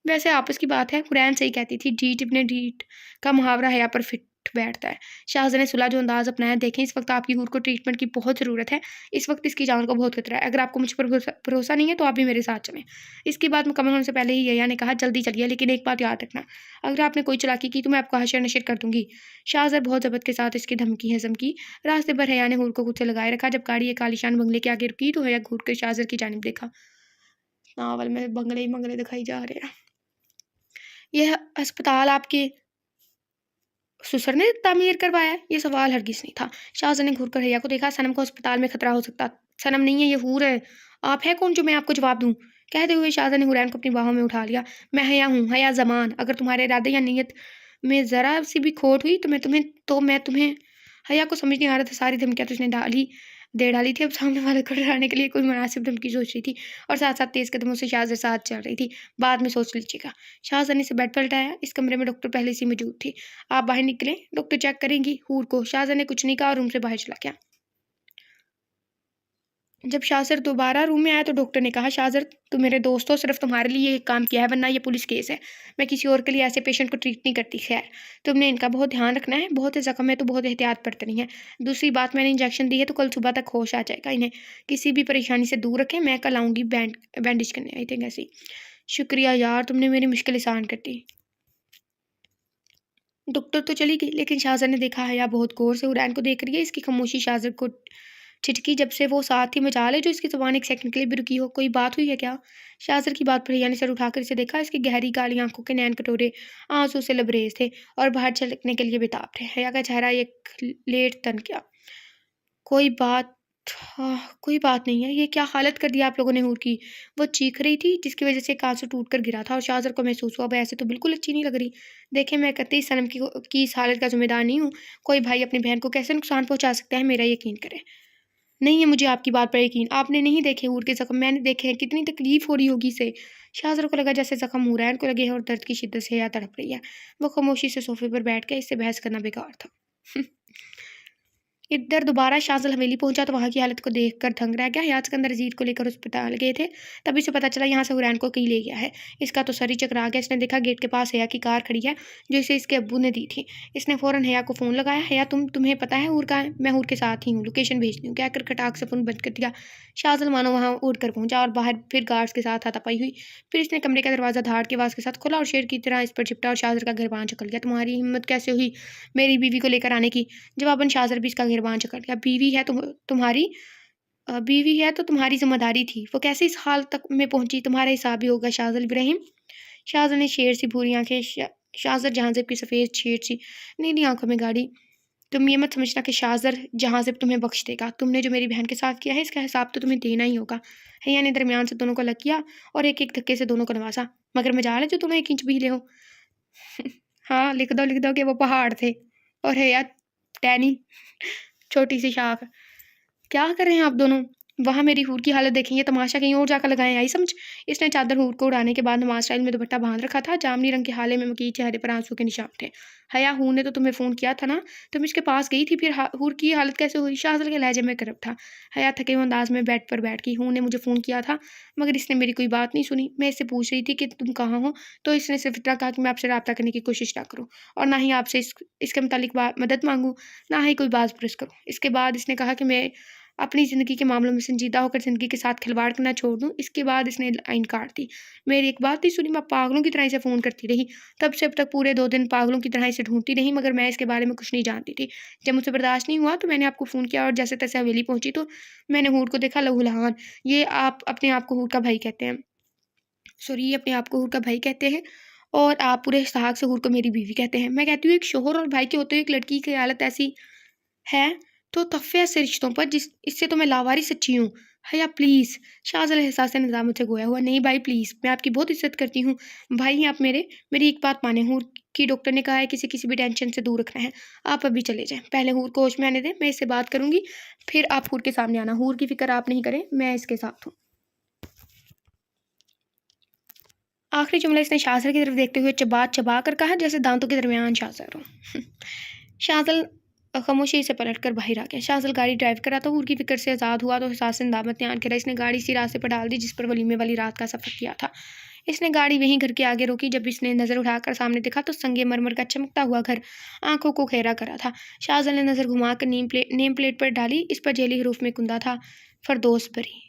वैसे आपस की बात है, हुरैन सही कहती थी, ढीठ इब्ने ढीठ का मुहावरा हया पर फिट बैठता है। शाहज़ाद ने सुलह जो अंदाज़ अपनाया, देखें इस वक्त आपकी हूर को ट्रीटमेंट की बहुत ज़रूरत है। इस वक्त इसकी जान को बहुत खतरा है। अगर आपको मुझ पर भरोसा नहीं है तो आप भी मेरे साथ चलें। इसकी बात मुकम्मल होने से पहले ही यया ने कहा, जल्दी चलिए, लेकिन एक बात याद रखना, अगर आपने कोई चालाकी की तो मैं आपको हशर नशर कर दूंगी। शाहज़ाद बहुत ज़बत के साथ इसकी धमकी हज़म की। रास्ते पर हया ने हूर को खुद से लगाए रखा। जब गाड़ी एक आलीशान बंगले के आगे रुकी तो हया घूर कर शाहज़ाद की जानिब देखा। नावल में बंगले ही बंगले दिखाई जा रहे हैं। यह अस्पताल आपके ससुर ने तामीर करवाया? ये सवाल हरगिज़ नहीं था। शाहज़ाद ने घूर कर हया को देखा। सनम को अस्पताल में खतरा हो सकता। सनम नहीं है, ये हूर है। आप है कौन जो मैं आपको जवाब दूँ? कहते हुए शाहज़ाद ने हुरैन को अपनी बाहों में उठा लिया। मैं हया हूँ, हया ज़मान। अगर तुम्हारे इरादे या नीयत में ज़रा सी भी खोट हुई तो मैं तुम्हें हया को समझ नहीं आ रहा था। सारी धमकियाँ तो उसने दे डाली थी। अब सामने वाले को डराने के लिए कोई मुनासिब धमकी सोच रही थी और साथ-साथ तेज़ कदमों से शाहज़ाद साथ चल रही थी। बाद में सोच लीजिएगा। शाहज़ाद ने इसे बेड पर लिटाया। इस कमरे में डॉक्टर पहले से मौजूद थी। आप बाहर निकलें, डॉक्टर चेक करेंगी हूर को। शाहज़ाद ने कुछ नहीं कहा और रूम से बाहर चला गया। जब शाहज़ाद दोबारा रूम में आया तो डॉक्टर ने कहा, शाहज़ाद तुम मेरे दोस्त हो, सिर्फ तुम्हारे लिए ये काम किया है, वरना ये पुलिस केस है। मैं किसी और के लिए ऐसे पेशेंट को ट्रीट नहीं करती। खैर, तुमने इनका बहुत ध्यान रखना है, बहुत से ज़ख्म है तो बहुत एहतियात बरतनी है। दूसरी बात, मैंने इंजेक्शन दी है तो कल सुबह तक होश आ जाएगा। इन्हें किसी भी परेशानी से दूर रखें। मैं कल आऊँगी बैंडेज करने, आई थिंक ऐसी। शुक्रिया यार, तुमने मेरी मुश्किल आसान कर दी। डॉक्टर तो चली गई, लेकिन शाहज़ाद ने देखा हया बहुत गौर से हुरैन को देख रही है। इसकी खामोशी शाहज़ाद को छिटकी। जब से वो साथ ही मजाल है जो इसकी ज़ुबान एक सेकंड के लिए भी रुकी हो। कोई बात हुई है क्या? शाहज़ाद की बात पर हया ने सर उठाकर इसे देखा। इसकी गहरी काली आंखों के नैन कटोरे आंसू से लबरेज थे और बाहर छलकने के लिए बेताब थे। हया का चेहरा एक लेट तन गया। कोई बात कोई बात नहीं है। ये क्या हालत कर दी आप लोगों ने हूर की? वो चीख रही थी जिसकी वजह से एक आंसू टूट कर गिरा था और शाहज़ाद को महसूस हुआ, वह ऐसे तो बिल्कुल अच्छी नहीं लग रही। देखें, मैं कतई सनम की इस हालत का ज़िम्मेदार नहीं हूँ। कोई भाई अपनी बहन को कैसे नुकसान पहुँचा सकता है, मेरा यकीन करें। नहीं है मुझे आपकी बात पर यकीन। आपने नहीं देखे हूर के ज़ख्म, मैंने देखे हैं। कितनी तकलीफ़ हो रही होगी इसे। शाहज़ाद को लगा जैसे ज़ख्म हुरैन को लगे हैं और दर्द की शिद्दत से हया तड़प रही है। वो खामोशी से सोफ़े पर बैठ के इससे बहस करना बेकार था। इधर दोबारा शाहज़ाद हवेली पहुंचा तो वहाँ की हालत को देखकर दंग रह गया। हयात सिकंदर अजीत को लेकर अस्पताल गए थे, तभी से पता चला यहाँ से हुरैन को कहीं ले गया है। इसका तो सर ही चकरा गया। इसने देखा गेट के पास हया की कार खड़ी है जो इसे इसके अब्बू ने दी थी। इसने फ़ौरन हया को फ़ोन लगाया। हया, तुम्हें पता है हूर कहाँ है? मैं हूर के साथ ही हूँ, लोकेशन भेजती हूँ, कहकर खटाक से फ़ोन बंद कर दिया। शाहज़ाद मानो वहाँ उड़ कर पहुंचा और बाहर फिर गार्ड्स के साथ हाथापाई हुई। फिर इसने कमरे का दरवाज़ा धाड़ के आवाज़ के साथ खोला और शेर की तरह इस पर चिपटा और शाहज़ाद का गिरबान चकल गया। तुम्हारी हिम्मत कैसे हुई मेरी बीवी को लेकर आने की? जवाबन शाहज़ाद भी इसका गिरबान चकल गया। बीवी है तो तुम्हारी ज़िम्मेदारी थी। वो कैसे इस हाल तक में पहुंची, तुम्हारा हिसाब भी होगा शाहज़ाद इब्राहिम। शाहज़ाद ने शेर सी भूरी आंखें शाहज़ाद जहांज़ेब की सफ़ेद शेर सी नीली आंखों में गाड़ी। तुम ये मत समझना कि शाहज़ाद जहांज़ेब तुम्हें बख्श देगा। तुमने जो मेरी बहन के साथ किया है इसका हिसाब तो तुम्हें देना ही होगा। हया ने दरमियान से दोनों को अलग किया और एक एक धक्के से दोनों को नवाजा। मगर मजाल है जो तुम्हें 1 इंच भी हिले हो। हाँ, लिख दो कि वो पहाड़ थे और हया टहनी छोटी सी शाख। क्या कर रहे हैं आप दोनों? वहाँ मेरी हूर की हालत देखें। ये तमाशा कहीं और जाकर लगाएं, आई समझ। इसने चादर हूर को उड़ाने के बाद नमाज स्टाइल में दुपट्टा बांध रखा था। जामनी रंग के हाले में मकीन चेहरे पर आंसू के निशान थे। हया, हूर ने तो तुम्हें फ़ोन किया था ना, तुम इसके पास गई थी, फिर हूर की हालत कैसे हुई? शाहज़ाद के लहजे में करब था। हया थके हुए अंदाज में बेड पर बैठ गई। हूर ने मुझे फ़ोन किया था मगर इसने मेरी कोई बात नहीं सुनी। मैं इससे पूछ रही थी कि तुम कहाँ हो, तो इसने सिर्फ इतना कहा कि मैं आपसे रब्ता करने की कोशिश ना करूँ और ना ही आपसे इसके मुतालिक मदद मांगूँ, ना ही कोई बात पुरस करूँ। इसके बाद इसने कहा कि मैं अपनी ज़िंदगी के मामलों में संजीदा होकर ज़िंदगी के साथ खिलवाड़ करना छोड़ दूँ। इसके बाद इसने लाइन काट दी। मेरी एक बात नहीं सुनी। मैं पागलों की तरह इसे फ़ोन करती रही। तब से अब तक पूरे 2 दिन पागलों की तरह इसे ढूँढती रही, मगर मैं इसके बारे में कुछ नहीं जानती थी। जब मुझसे बर्दाश्त नहीं हुआ तो मैंने आपको फ़ोन किया और जैसे-तैसे हवेली पहुँची तो मैंने हूर को देखा लहूलुहान। ये आप अपने आप को हूर का भाई कहते हैं। सॉरी, ये अपने आप को हूर का भाई कहते हैं और आप पूरे इस्तेहाक से हूर को मेरी बीवी कहते हैं। मैं कहती हूँ एक शौहर और भाई के होते हुए एक लड़की की हालत ऐसी है तो तफ़्फ़े ऐसे रिश्तों पर इससे तो मैं लावारिस सच्ची हूँ। हया प्लीज़। शाहज़ाद एहसास निज़ामत से गोया हुआ। नहीं भाई प्लीज़, मैं आपकी बहुत इज़्ज़त करती हूँ। भाई हैं आप मेरे। मेरी एक बात मानें, हूर कि डॉक्टर ने कहा है किसी किसी भी टेंशन से दूर रखना है। आप अभी चले जाएं, पहले हूर को होश में आने दें, मैं इससे बात करूंगी, फिर आप हूर के सामने आना। हूर की फिक्र आप नहीं करें, मैं इसके साथ हूँ। आखिरी जुमला इसने शाहजल की तरफ देखते हुए चबा चबा कर कहा, जैसे दांतों के दरमियान शाहजल हो। शाहजल खामोशी से पलट कर बाहर आ गया। शाहजल गाड़ी ड्राइव कर रहा था। हूर की फिक्र से आज़ाद हुआ तो एहसास दामत ने आन करा। इसने गाड़ी इसी रास्ते पर डाल दी जिस पर वलीमे वाली रात का सफ़र किया था। इसने गाड़ी वहीं घर के आगे रोकी। जब इसने नज़र उठाकर सामने देखा तो संगे मरमर का चमकता हुआ घर आंखों को घेरा करा था। शाहजल ने नज़र घुमाकर नेम प्लेट पर डाली। इस पर जेली हरूफ में कुंदा था, फरदौस बरी।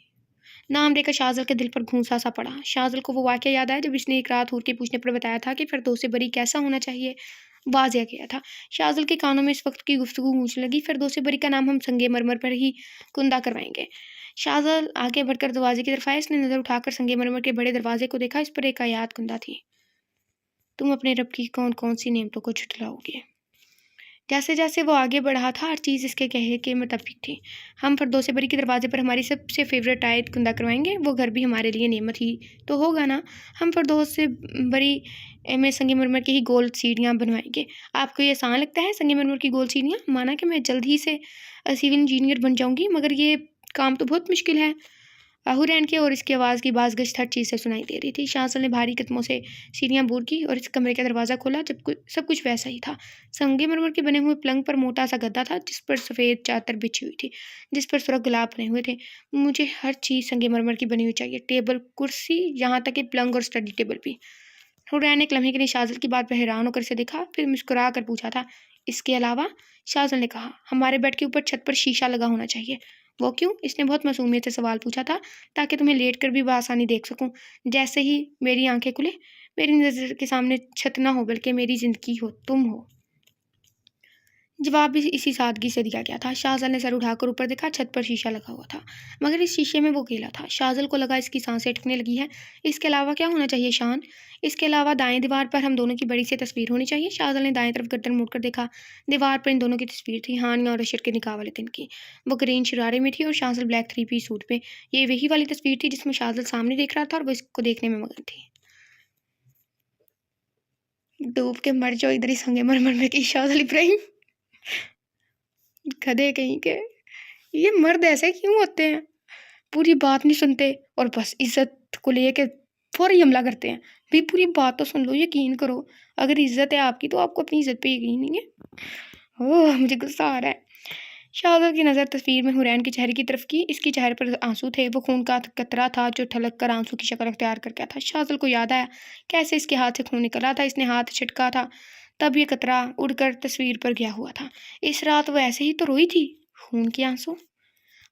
नाम लेकर शाहजल के दिल पर घूंसा सा पड़ा। शाहजल को वो वाक़या याद आया जब इसने एक रात हूर के पूछने पर बताया था कि फिरदौस बरी कैसा होना चाहिए। वाज़िया किया था। शाहजल के कानों में इस वक्त की गुफ्तगू गूंजने लगी। फिरदौस बरी का नाम हम संगे मरमर पर ही कुंदा करवाएंगे। शाहजल आगे बढ़कर दरवाजे की तरफ आया। इसने नज़र उठाकर संगे मरमर के बड़े दरवाजे को देखा। इस पर एक आयत कुंदा थी, तुम अपने रब की कौन कौन सी नेमतों को झुठलाओगे। जैसे जैसे वो आगे बढ़ा था हर चीज़ इसके कहे के मुताबिक थी। हम फिरदौस बरी के दरवाजे पर हमारी सबसे फेवरेट आयत कुंदा करवाएंगे। वो घर भी हमारे लिए नेमत ही तो होगा ना। हम फिरदौस बरी में संगमरमर की ही गोल सीढ़ियाँ बनवाएंगे। आपको ये आसान लगता है संगमरमर की गोल सीढ़ियाँ? माना कि मैं जल्द ही से सिविल इंजीनियर बन जाऊँगी, मगर ये काम तो बहुत मुश्किल है। हुरैन की और इसकी आवाज़ की बाज़गश्त हर चीज़ से सुनाई दे रही थी। शाहजल ने भारी कदमों से सीढ़ियाँ बूर की और इस कमरे का दरवाज़ा खोला। सब कुछ वैसा ही था। संगमरमर के बने हुए पलंग पर मोटा सा गद्दा था जिस पर सफ़ेद चादर बिछी हुई थी, जिस पर सुर्ख गुलाब बने हुए थे। मुझे हर चीज़ संगमरमर की बनी हुई चाहिए, टेबल, कुर्सी, यहाँ तक कि पलंग और स्टडी टेबल भी। हुरैन ने एक लम्हे के लिए शाहजल की बात पर हैरान होकर से देखा, फिर मुस्कुरा कर पूछा था, इसके अलावा? शाहजल ने कहा, हमारे बेड के ऊपर छत पर शीशा लगा होना चाहिए। वो क्यों? इसने बहुत मासूमियत से सवाल पूछा था। ताकि तुम्हें लेट कर भी बआसानी देख सकूं। जैसे ही मेरी आंखें खुले मेरी नज़र के सामने छत ना हो बल्कि मेरी ज़िंदगी हो, तुम हो। जवाब भी इसी सादगी से दिया गया था। शाहजल ने सर उठाकर ऊपर देखा। छत पर शीशा लगा हुआ था, मगर इस शीशे में वो अकेला था। शाहजल को लगा इसकी सांसें अटकने लगी है। इसके अलावा क्या होना चाहिए शान? इसके अलावा दाएं दीवार पर हम दोनों की बड़ी सी तस्वीर होनी चाहिए। शाहजल ने दाएं तरफ गर्दन मुड़कर देखा। दीवार पर इन दोनों की तस्वीर थी, हानिया और अशर के निकाह वाले दिन की। वो ग्रीन शरारे में थी और शाहजल ब्लैक 3 पीस सूट में। ये वही वाली तस्वीर थी जिसमें शाहजल सामने देख रहा था और वो इसको देखने में मगन थी। डूब के मर जाओ इधर ही संगमरमर में की शाहजल इब्राहिम। गधे कहीं के, ये मर्द ऐसे क्यों होते हैं? पूरी बात नहीं सुनते और बस इज्जत को लेके फौरी हमला करते हैं। भी पूरी बात तो सुन लो, यकीन करो। अगर इज्जत है आपकी तो आपको अपनी इज्जत पे यकीन नहीं है। ओह, मुझे गुस्सा आ रहा है। शाहजल की नज़र तस्वीर में हुरैन के चेहरे की तरफ की। इसके चेहरे पर आंसू थे। वो खून का कतरा था जो ठलक कर आंसू की शक्ल अख्तियार कर गया था। शाहजल को याद आया कैसे इसके हाथ से खून निकला था। इसने हाथ छिटका था, तब ये कतरा उड़कर तस्वीर पर गया हुआ था। इस रात वो ऐसे ही तो रोई थी, खून के आंसू।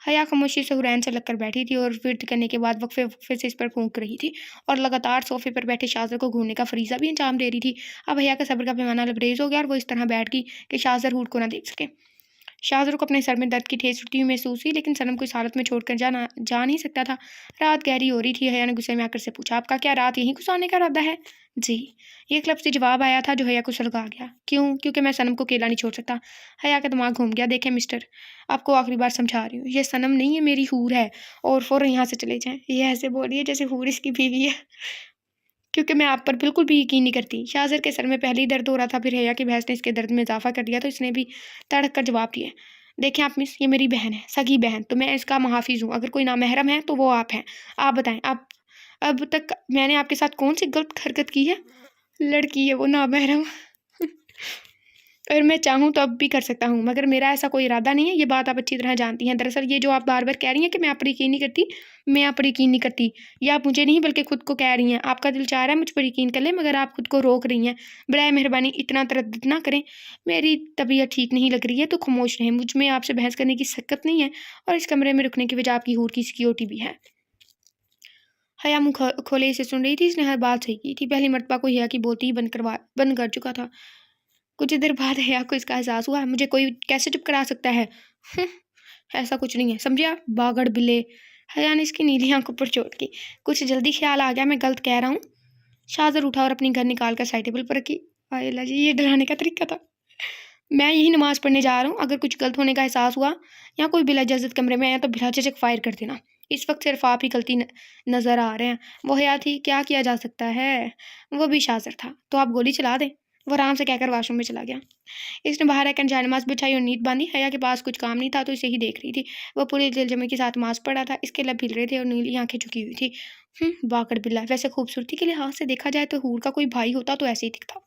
हया खामोशी से हुरैन से लगकर बैठी थी और विर्द करने के बाद वक्फे वक्फे से इस पर फूंक रही थी और लगातार सोफे पर बैठे शाहजल को घूमने का फरीजा भी अंजाम दे रही थी। अब हया का सब्र का पैमाना लबरेज हो गया और वो इस तरह बैठ गई कि शाहजल हूर को ना देख सके। शाहजल को अपने सर में दर्द की ठेस उठती हुई महसूस हुई, लेकिन सनम को इस हालत में छोड़कर जा नहीं सकता था। रात गहरी हो रही थी। हया ने गुस्से में आकर से पूछा, आपका क्या रात यहीं गुजारने का इरादा है? जी। ये क्लब से जवाब आया था जो हया को सुलगा गया। क्यों? क्योंकि मैं सनम को अकेला नहीं छोड़ सकता। हया का दिमाग घूम गया। देखें मिस्टर, आपको आखिरी बार समझा रही हूँ, ये सनम नहीं है, मेरी हूर है, और फ़ौरन यहाँ से चले जाएं। ये ऐसे बोल रही है जैसे हूर इसकी बीवी है, क्योंकि मैं आप पर बिल्कुल भी यकीन नहीं करती। शाहजल के सर में पहले ही दर्द हो रहा था, फिर हया की बहस ने इसके दर्द में इजाफा कर दिया तो इसने भी तड़क कर जवाब दिया, देखें आप मिस, ये मेरी बहन है, सगी बहन, तो मैं इसका मुहाफिज हूँ। अगर कोई नामहरम है तो वो आप हैं। आप बताएं, आप अब तक मैंने आपके साथ कौन सी गलत हरकत की है? लड़की है वो नामहरम। और मैं चाहूँ तो अब भी कर सकता हूँ, मगर मेरा ऐसा कोई इरादा नहीं है। ये बात आप अच्छी तरह जानती हैं। दरअसल ये जो आप बार बार कह रही हैं कि मैं आप पर यकीन नहीं करती, मैं आप पर यकीन नहीं करती, ये आप मुझे नहीं बल्कि खुद को कह रही हैं। आपका दिल चाह रहा है मुझ पर यकीन कर ले, मगर आप खुद को रोक रही हैं। बराए मेहरबानी इतना तरद्दुद ना करें। मेरी तबीयत ठीक नहीं लग रही है तो खामोश रहें। मुझ में आपसे बहस करने की सकत नहीं है और इस कमरे में रुकने की वजह आपकी हूर की सिक्योरिटी भी है। हया मुँह खोले इसे सुन रही थी। इसने हर बात सही की थी। पहली मरतबा को हया की बोलती ही बंद कर चुका था। कुछ देर बाद हया को इसका एहसास हुआ, मुझे कोई कैसे चुप करा सकता है? ऐसा कुछ नहीं है, समझे आप, बागड़ बिल्ले। हया ने इसकी नीली आंखों पर चोट की। कुछ जल्दी ख्याल आ गया, मैं गलत कह रहा हूँ। शाहजल उठा और अपनी घर निकाल कर साइड टेबल पर रखी। आयला जी, ये डराने का तरीका था। मैं यही नमाज पढ़ने जा रहा हूँ। अगर कुछ गलत होने का एहसास हुआ या कोई बिला इजाज़त कमरे में आया तो बिला झिझक फायर कर देना। इस वक्त सिर्फ आप ही गलती नज़र आ रहे हैं। वो हया थी, क्या किया जा सकता है? वो भी शाहजल था, तो आप गोली चला दें। वो आराम से कहकर वॉशरूम में चला गया। इसने बाहर आकर जायनमाज़ बिछाई और नींद बांधी। हया के पास कुछ काम नहीं था तो इसे ही देख रही थी। वह पूरे दिलजमे के साथ मांस पड़ा था, इसके लब हिल रहे थे और नीली आंखें झुकी हुई थी। बाकड़ बिल्ला। वैसे खूबसूरती के लिहाज से देखा जाए तो हूर का कोई भाई होता तो ऐसे ही दिखता।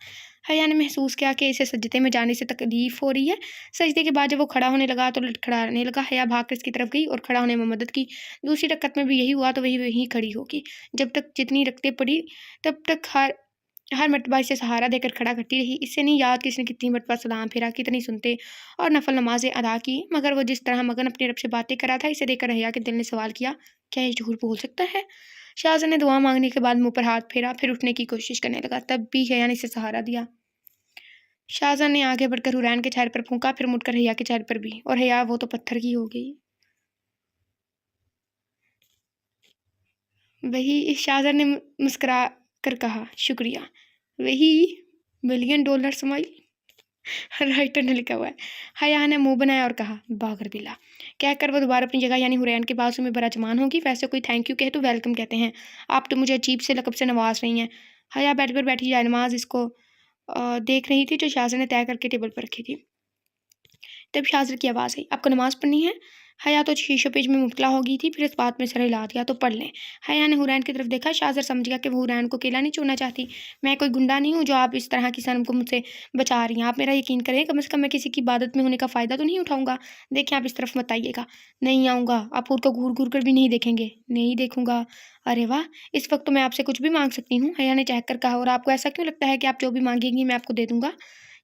हया ने महसूस किया कि इसे सजदे में जाने से तकलीफ हो रही है। सजदे के बाद जब वो खड़ा होने लगा तो लड़खड़ाने लगा। हया भागकर इसकी तरफ गई और खड़ा होने में मदद की। दूसरी रकत में भी यही हुआ तो वही वहीं खड़ी होगी। जब तक जितनी रकतें पड़ी तब तक हर मरतबा इसे सहारा देकर खड़ा करती रही। इससे नहीं याद कि इसने कितनी मरतबा सलाम फेरा, कितनी सुनते और नफल नमाजें अदा की, मगर वो जिस तरह मगन अपने रब से बातें करा था, इसे देखकर हया के दिल ने सवाल किया, क्या ये झूठ बोल सकता है? शाहजहां ने दुआ मांगने के बाद मुंह पर हाथ फेरा, फिर उठने की कोशिश करने लगा। तब भी हया ने इसे सहारा दिया। शाहजहां ने आगे बढ़कर हुरैन के चेहरे पर फूंका, फिर मुड़कर हया के चेहरे पर भी, और हया वो तो पत्थर की हो गई। वही शाहजहां ने मुस्कुरा कर कहा, शुक्रिया। वही $1 मिलियन स्माइल राइटर ने लिखा हुआ है। हया ने मुंह बनाया और कहा, बागर बिला। कहकर वो दोबारा अपनी जगह यानी हुरैन के बाजू में बराजमान होगी। वैसे कोई थैंक यू कहे तो वेलकम कहते हैं, आप तो मुझे अजीब से लकब से नवाज रही हैं। हया बेड पर बैठी जायनमाज इसको देख रही थी जो शाहजहां ने तय करके टेबल पर रखी थी। तब शाहजहां की आवाज़ आई, आपको नमाज पढ़नी है? हया तो शीशो पेज में मुबतला हो गई थी, फिर इस बात में सर हिला दिया, तो पढ़ लें। हया ने हुरैन की तरफ देखा। शाहजहां समझ गया कि वो हुरैन को अकेला नहीं छोड़ना चाहती। मैं कोई गुंडा नहीं हूँ जो आप इस तरह की सनम को मुझसे बचा रही हैं। आप मेरा यकीन करें, कम से कम मैं किसी की इबादत में होने का फ़ायदा तो नहीं उठाऊंगा। देखिए, आप इस तरफ मत आइएगा। नहीं आऊँगा। आप को घूर घूर कर भी नहीं देखेंगे। नहीं देखूंगा। अरे वाह, इस वक्त तो मैं आपसे कुछ भी मांग सकती हूँ, हया ने चहक कर कहा। और आपको ऐसा क्यों लगता है कि आप जो भी मांगेंगी मैं आपको दे दूंगा?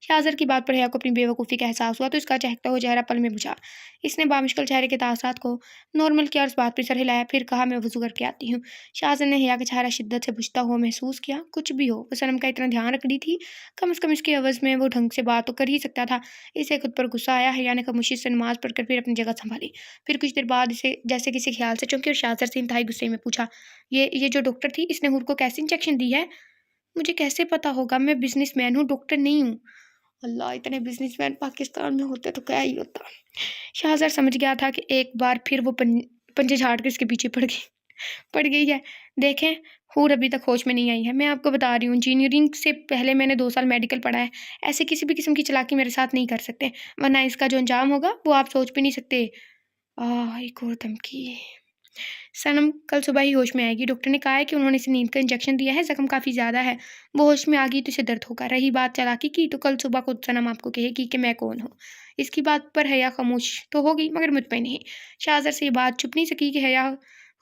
शाहजहां की बात पर हया को अपनी बेवकूफ़ी का एहसास हुआ तो इसका चहकता हुआ चेहरा पल में बुझा। इसने बामुश्किल चेहरे के तासरात को नॉर्मल किया और इस बात पर सर हिलाया, फिर कहा, मैं वजू करके आती हूँ। शाहजहां ने हया का चेहरा शिद्दत से बुझता हुआ महसूस किया। कुछ भी हो, वो सनम का इतना ध्यान रख रही थी, कम से कम इसके एवज़ में वो ढंग से बात तो कर ही सकता था। इसे खुद पर गुस्सा आया। हया ने खामोशी से नमाज पढ़कर फिर अपनी जगह संभाली। फिर कुछ देर बाद इसे जैसे किसी ख्याल से चौंकी और शाहजहां से इंतहाई गुस्से में पूछा, ये जो डॉक्टर थी, इसने हूर को कैसे इंजेक्शन दी है? मुझे कैसे पता होगा? मैं बिजनेसमैन हूँ, डॉक्टर नहीं हूँ। अल्लाह, इतने बिजनेसमैन पाकिस्तान में होते तो क्या ही होता। शाहजहां समझ गया था कि एक बार फिर वो पंजे झाड़ कर इसके पीछे पड़ गई है। देखें, हूर अभी तक होश में नहीं आई है। मैं आपको बता रही हूँ, इंजीनियरिंग से पहले मैंने 2 साल मेडिकल पढ़ा है। ऐसे किसी भी किस्म की चालाकी मेरे साथ नहीं कर सकते, वरना इसका जो अंजाम होगा वो आप सोच भी नहीं सकते। एक और धमकी। सनम कल सुबह ही होश में आएगी। डॉक्टर ने कहा है कि उन्होंने इसे नींद का इंजेक्शन दिया है, जख्म काफ़ी ज़्यादा है। वो होश में आ गई तो इसे दर्द होगा। रही बात चालाकी की, तो कल सुबह खुद सनम आपको कहेगी कि मैं कौन हूँ। इसकी बात पर हया खामोश तो हो गई, मगर मुतमईन नहीं। शाहजहां से ये बात छुप नहीं सकी कि हया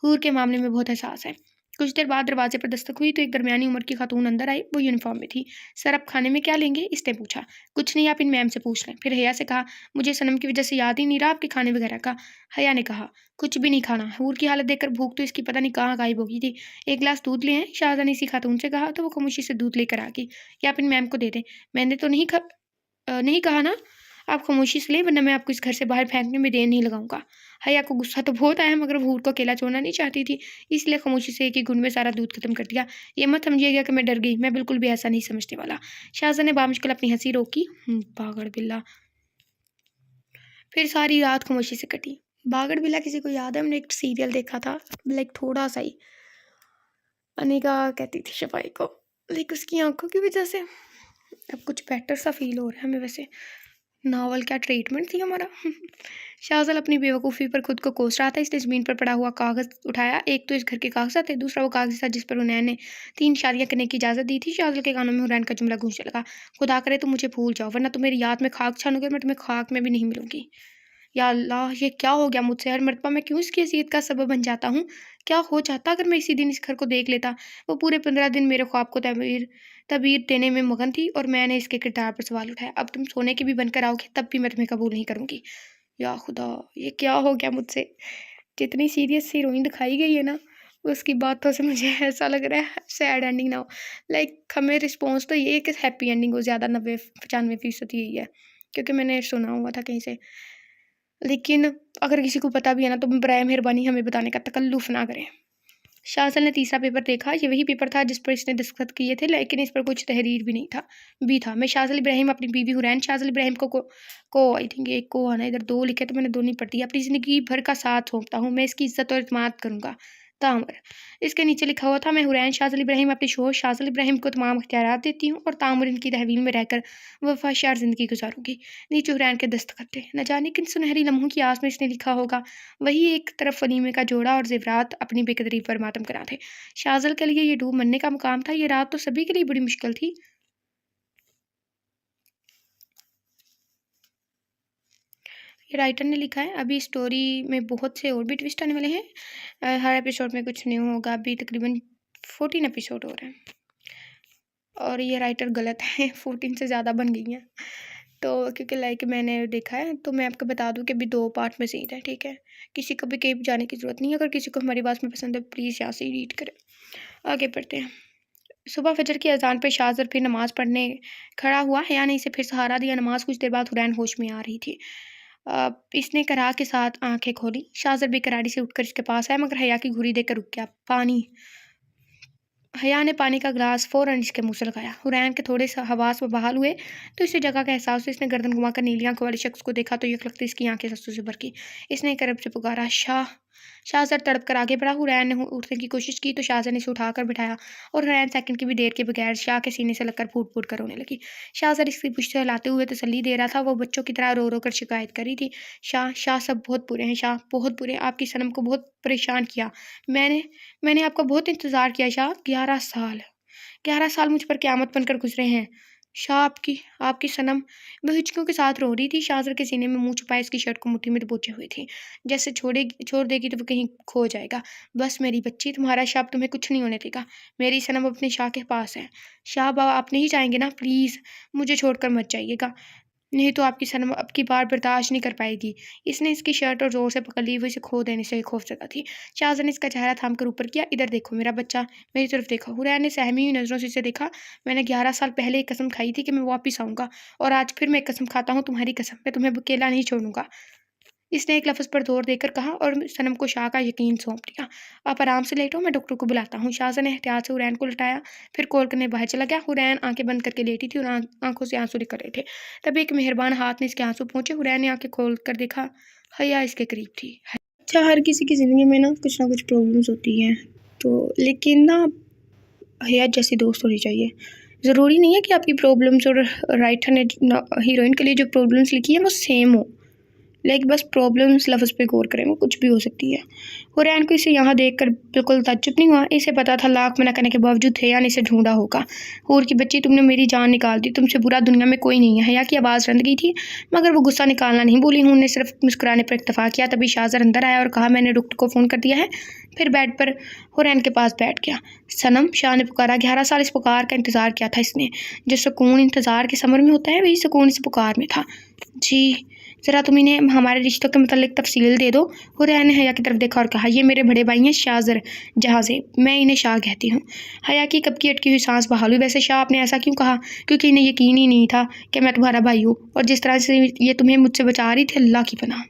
हूर के मामले में बहुत हसास है। कुछ देर बाद दरवाजे पर दस्तक हुई तो एक दरमियानी उम्र की खातून अंदर आई। वो यूनिफॉर्म में थी। सर, आप खाने में क्या लेंगे? इसने पूछा। कुछ नहीं, आप इन मैम से पूछ लें। फिर हया से कहा, मुझे सनम की वजह से याद ही नहीं रहा आपके खाने वगैरह का। हया ने कहा, कुछ भी नहीं खाना। हूर की हालत देखकर भूख तो इसकी पता नहीं कहाँ गायब हो गई थी। एक गिलास दूध ले आए। शाहजहां ने इसी खातून से कहा तो वो खामोशी से दूध लेकर आ गई। या आप इन मैम को दे दें। मैंने तो नहीं कहा ना, आप खामोशी से लें, वरना मैं आपको इस घर से बाहर फेंकने में देर नहीं लगाऊंगा। हया को गुस्सा तो बहुत आया, मगर वो हूर को अकेला छोड़ना नहीं चाहती थी, इसलिए खामोशी से एक ही घूंट में सारा दूध खत्म कर दिया। ये मत समझिएगा कि मैं डर गई, मैं बिल्कुल भी ऐसा नहीं समझने वाला। शाहजहां ने बामुश्किल अपनी हंसी रोकी। पागल बिल्ला। फिर सारी रात खामोशी से कटी। बागड़ बिल्ला किसी को याद है? हमने एक सीरियल देखा था, लाइक थोड़ा सा ही। अनिका कहती थी शफाई को, लाइक उसकी आंखों की वजह से अब कुछ बेटर सा फील हो रहा है हमें। वैसे नावल क्या ट्रीटमेंट थी हमारा। शाहजहां अपनी बेवकूफ़ी पर खुद को कोस रहा था। इसने ज़मीन पर पड़ा हुआ कागज़ उठाया। एक तो इस घर के कागजात थे, दूसरा वो कागज़ था जिस पर हुनैन ने 3 शादियाँ करने की इजाज़त दी थी। शाहजहां के कानों में हुरैन का जुमला गूंजने लगा, खुदा करे तुम मुझे भूल जाओ, वरना तुम मेरी याद में खाक छानोगे, मैं तुम्हें खाक में भी नहीं मिलूंगी। या अल्लाह, ये क्या हो गया मुझसे? हर मर्तबा मैं क्यों इसकी अज़ियत का सबब बन जाता हूँ? क्या हो जाता अगर मैं इसी दिन इस घर को देख लेता? वो पूरे 15 दिन मेरे ख्वाब को तबीर देने में मगन थी और मैंने इसके किरदार पर सवाल उठाया। अब तुम सोने की भी बनकर आओगे तब भी मैं तुम्हें कबूल नहीं करूँगी। या खुदा, ये क्या हो गया मुझसे? जितनी सीरियस हीरोइन दिखाई गई है ना, उसकी बातों से मुझे ऐसा लग रहा है सैड एंडिंग ना हो। लाइक हमें रिस्पॉन्स तो ये है कि हैप्पी एंडिंग हो, ज़्यादा 90-95% यही है, क्योंकि मैंने सुना हुआ था कहीं से। लेकिन अगर किसी को पता भी है ना, तो बराए मेहरबानी हमें बताने का तकल्लुफ़ ना करें। शाहजहां ने तीसरा पेपर देखा। ये वही पेपर था जिस पर इसने दस्तखत किए थे, लेकिन इस पर कुछ तहरीर भी नहीं था। मैं शाहजहां इब्राहिम, अपनी बीवी हुरैन शाहजहां इब्राहिम को आई थिंक एक को आना, इधर 2 लिखे तो मैंने 2 नहीं पढ़ दी। अपनी ज़िंदगी भर का साथ सौंपता हूँ मैं, इसकी इज्जत और इत्मीनान करूँगा। तामर। इसके नीचे लिखा हुआ था, मैं हुरैन शाज़िल इब्राहिम अपने शोहर शाज़िल इब्राहिम को तमाम इख्तियारात देती हूँ और तामर इनकी तहवील में रहकर वफाशार ज़िंदगी गुजारूंगी। नीचे हुरैन के दस्तखत थे। न जाने किन सुनहरी लम्हों की आस में इसने लिखा होगा। वही एक तरफ वलीमे का जोड़ा और ज़ेवरात अपनी बेकदरी पर मातम करा थे। शाज़िल के लिए ये डूब मरने का मुकाम था। ये रात तो सभी के लिए बड़ी मुश्किल थी। ये राइटर ने लिखा है। अभी स्टोरी में बहुत से और भी ट्विस्ट आने वाले हैं। हर एपिसोड में कुछ न्यू होगा। अभी तकरीबन 14 एपिसोड हो रहे हैं और ये राइटर गलत है, 14 से ज़्यादा बन गई हैं। तो क्योंकि लाइक मैंने देखा है, तो मैं आपको बता दूं कि अभी 2 पार्ट में सीन है, ठीक है। किसी को भी कहीं जाने की ज़रूरत नहीं है। अगर किसी को हमारी बात में पसंद है प्लीज़ यहाँ से ही रीड करें। आगे बढ़ते हैं। सुबह फजर की अजान पर शाज़र फिर नमाज़ पढ़ने खड़ा हुआ। हया ने इसे फिर सहारा दिया। नमाज कुछ देर बाद हुरैन होश में आ रही थी। इसने कराह के साथ आंखें खोली। शाज़र बेकरारी से उठकर इसके पास आया, मगर हया की घुरी देखकर रुक गया। पानी। हया ने पानी का गिलास फ़ौरन इसके मुँह से लगाया। हुरैन के थोड़े से हवास में बहाल हुए तो इसे जगह का एहसास हुआ। इसने गर्दन घुमाकर नीली आंखों वाले शख्स को देखा तो यकलखत इसकी आंखें आंसू से भर गईं। इसने एक अरब से पुकारा, शाह। शाहज़र तड़प कर आगे बढ़ा। हुरैन ने उठने की कोशिश की तो शाहज़र ने इसे उठाकर बिठाया और हुरैन सेकंड की भी देर के बगैर शाह के सीने से लगकर फूट फूट कर रोने लगी। शाहज़र इसकी पुश्त से हिलाते हुए तसल्ली दे रहा था। वो बच्चों की तरह रो रो कर शिकायत कर रही थी, शाह शाह सब बहुत बुरे हैं, शाह बहुत बुरे। आपकी सनम को बहुत परेशान किया मैंने आपका बहुत इंतज़ार किया शाह। 11 साल मुझ पर क़यामत बनकर गुजरे हैं शाह। आपकी सनम। वह हिचकियों के साथ रो रही थी। शाज़र के सीने में मुंह छुपाए इसकी शर्ट को मुट्ठी में दबोचे हुई थी, जैसे छोड़ देगी तो वो कहीं खो जाएगा। बस मेरी बच्ची, तुम्हारा शाह तुम्हें कुछ नहीं होने देगा। मेरी सनम अपने शाह के पास है। शाह बाबा आप नहीं जाएंगे ना? प्लीज़ मुझे छोड़कर मत जाइएगा, नहीं तो आपकी सनम अब की बार बर्दाश्त नहीं कर पाएगी। इसने इसकी शर्ट और ज़ोर से पकड़ ली। वो इसे खो देने से खौफजदा थी। शाहज़र ने इसका चेहरा थाम कर ऊपर किया। इधर देखो मेरा बच्चा, मेरी तरफ देखो। हुरैन ने सहमी हुई नज़रों से इसे देखा। मैंने 11 साल पहले एक कसम खाई थी कि मैं वापस आऊँगा, और आज फिर मैं एक कसम खाता हूँ, तुम्हारी कसम, मैं तुम्हें अकेला नहीं छोड़ूंगा। इसने एक लफ्ज़ पर जोर देकर कहा और सनम को शाह का यकीन सौंप दिया। आप आराम से लेटो, मैं डॉक्टर को बुलाता हूँ। शाहज़र ने एहतियात से हुरैन को लटाया, फिर कॉल करने बाहर चला गया। हुरैन आंखें बंद करके लेटी थी और आंखों से आंसू निकल रहे थे। तभी एक मेहरबान हाथ ने इसके आंसू पहुँचे। हुरैन ने आंखें खोल कर देखा, हया इसके करीब थी। अच्छा, हर किसी की ज़िंदगी में ना कुछ प्रॉब्लम्स होती हैं, तो लेकिन ना हया जैसी दोस्त होनी चाहिए। ज़रूरी नहीं है कि आपकी प्रॉब्लम्स और राइटर ने हीरोइन के लिए जो प्रॉब्लम्स लिखी है वो सेम हो। लाइक बस प्रॉब्लम्स लफ्ज़ पे गौर करें, वो कुछ भी हो सकती है। हुरैन को इसे यहाँ देखकर बिल्कुल ताज्जुब नहीं हुआ। इसे पता था लाख मना करने के बावजूद हया ने इसे ढूंढा होगा। हूर की बच्ची, तुमने मेरी जान निकाल दी, तुमसे बुरा दुनिया में कोई नहीं है। हया की आवाज़ रंध गई थी, मगर वो गुस्सा निकालना नहीं भूली। हूर ने सिर्फ मुस्कुराने पर इत्तफाक किया। तभी शाहज़र अंदर आया और कहा, मैंने डॉक्टर को फ़ोन कर दिया है। फिर बेड पर हुरैन के पास बैठ गया। सनम, शाह ने पुकारा। 11 साल इस पुकार का इंतज़ार किया था इसने। जो सुकून इंतज़ार के समर में होता है, वही सुकून इस पुकार में था। जी, ज़रा तुम इन्हें हमारे रिश्तों के मतलब तफसील दे दो। हुरैन ने हया की तरफ देखा और कहा, ये मेरे बड़े भाई हैं शाहज़र जहाज़े, मैं इन्हें शाह कहती हूँ। हया की कब की अटकी हुई सांस बहाल हुई। वैसे शाह आपने ऐसा क्यों कहा? क्योंकि इन्हें यकीन ही नहीं था कि मैं तुम्हारा भाई हूँ, और जिस तरह से ये तुम्हें मुझसे बचा रही थी, अल्लाह की पनाह।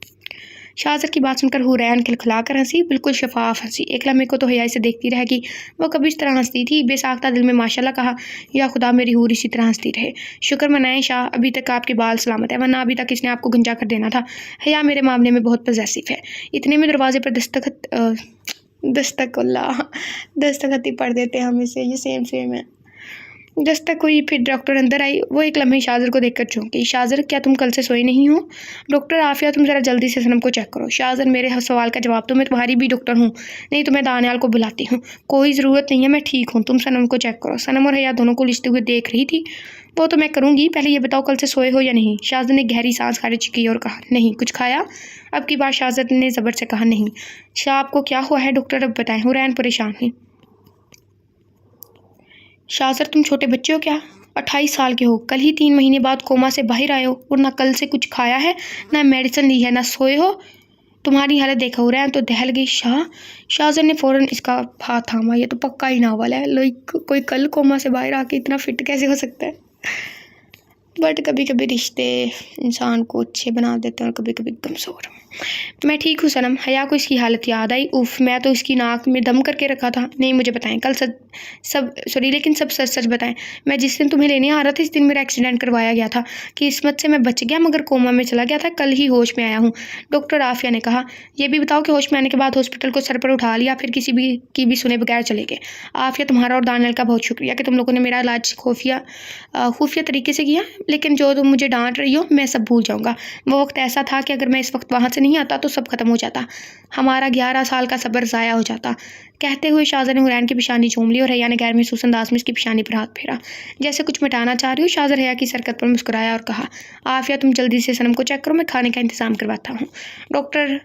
शाहज़र की बात सुनकर हुरैन खिलखिलाकर हंसी, बिल्कुल शफाफ हंसी। एक लम्हे को तो हया इसे देखती रह गई। वो कभी इस तरह हंसती थी। बेसाख्ता दिल में माशाल्लाह कहा, या खुदा मेरी हूर इसी तरह हंसती रहे। शुक्र मनाएं शाह, अभी तक आपके बाल सलामत है, वरना अभी तक इसने आपको गंजा कर देना था। हया मेरे मामले में बहुत पॉजेसिव है। इतने में दरवाजे पर दस्तखत ही पढ़ देते हैं हम इसे, ये सेम है। दस्तक हुई, फिर डॉक्टर अंदर आई। वो एक लम्हे शाहज़र को देखकर चौंकी। शाहज़र, क्या तुम कल से सोए नहीं हो? डॉक्टर आफिया, तुम ज़रा जल्दी से सनम को चेक करो। शाहज़र, मेरे सवाल का जवाब दो, मैं तुम्हारी भी डॉक्टर हूँ। नहीं तो मैं दानियाल को बुलाती हूँ। कोई ज़रूरत नहीं है, मैं ठीक हूँ, तुम सनम को चेक करो। सनम और हया दोनों को लिखते हुए देख रही थी। वो तो मैं करूँगी, पहले ये बताओ कल से सोए हो या नहीं? शाहज़र ने गहरी सांस खारिज की और कहा, नहीं। कुछ खाया? अब की बार शाहज़र ने ज़बर से कहा, नहीं। शाह, आपको क्या हुआ है? डॉक्टर अब बताएं। हुरैन परेशान हुई। शाहज़र, तुम छोटे बच्चे हो क्या? 28 साल के हो, कल ही 3 महीने बाद कोमा से बाहर आए हो, और ना कल से कुछ खाया है, ना मेडिसिन ली है, ना सोए हो। तुम्हारी हालत देखा हो रहा है तो दहल गई। शाहज़र ने फ़ौरन इसका हाथ थामा। ये तो पक्का ही नावल है। लाइक कोई कल कोमा से बाहर आके इतना फिट कैसे हो सकता है? बट कभी कभी रिश्ते इंसान को अच्छे बना देते हैं और कभी कभी कमज़ोर। मैं ठीक हूँ सनम। हया को इसकी हालत याद आई। उफ, मैं तो इसकी नाक में दम करके रखा था। नहीं, मुझे बताएं कल लेकिन सब सच सच बताएं। मैं जिस दिन तुम्हें लेने आ रहा था इस दिन मेरा एक्सीडेंट करवाया गया था। किस्मत से मैं बच गया, मगर कोमा में चला गया था। कल ही होश में आया हूँ, डॉक्टर आफिया ने कहा। यह भी बताओ कि होश में आने के बाद हॉस्पिटल को सर पर उठा लिया, फिर किसी भी की भी सुने बगैर चले गए। आफिया, तुम्हारा और दानियल का बहुत शुक्रिया कि तुम लोगों ने मेरा इलाज खुफिया तरीके से किया, लेकिन जो तुम मुझे डांट रही हो मैं सब भूल जाऊँगा। वो वक्त ऐसा था कि अगर मैं इस वक्त वहाँ से नहीं आता तो सब खत्म हो जाता, हमारा 11 साल का सब्र ज़ाया हो जाता। कहते हुए शाहजहां ने हुरैन की पेशानी चूम ली और हया ने गैर महसूस अंदाज में इसकी पेशानी पर हाथ फेरा, जैसे कुछ मिटाना चाह रही हो। शाहजहां हया की सरकत पर मुस्कुराया और कहा, आफिया तुम जल्दी से सनम को चेक करो, मैं खाने का इंतज़ाम करवाता हूँ। डॉक्टर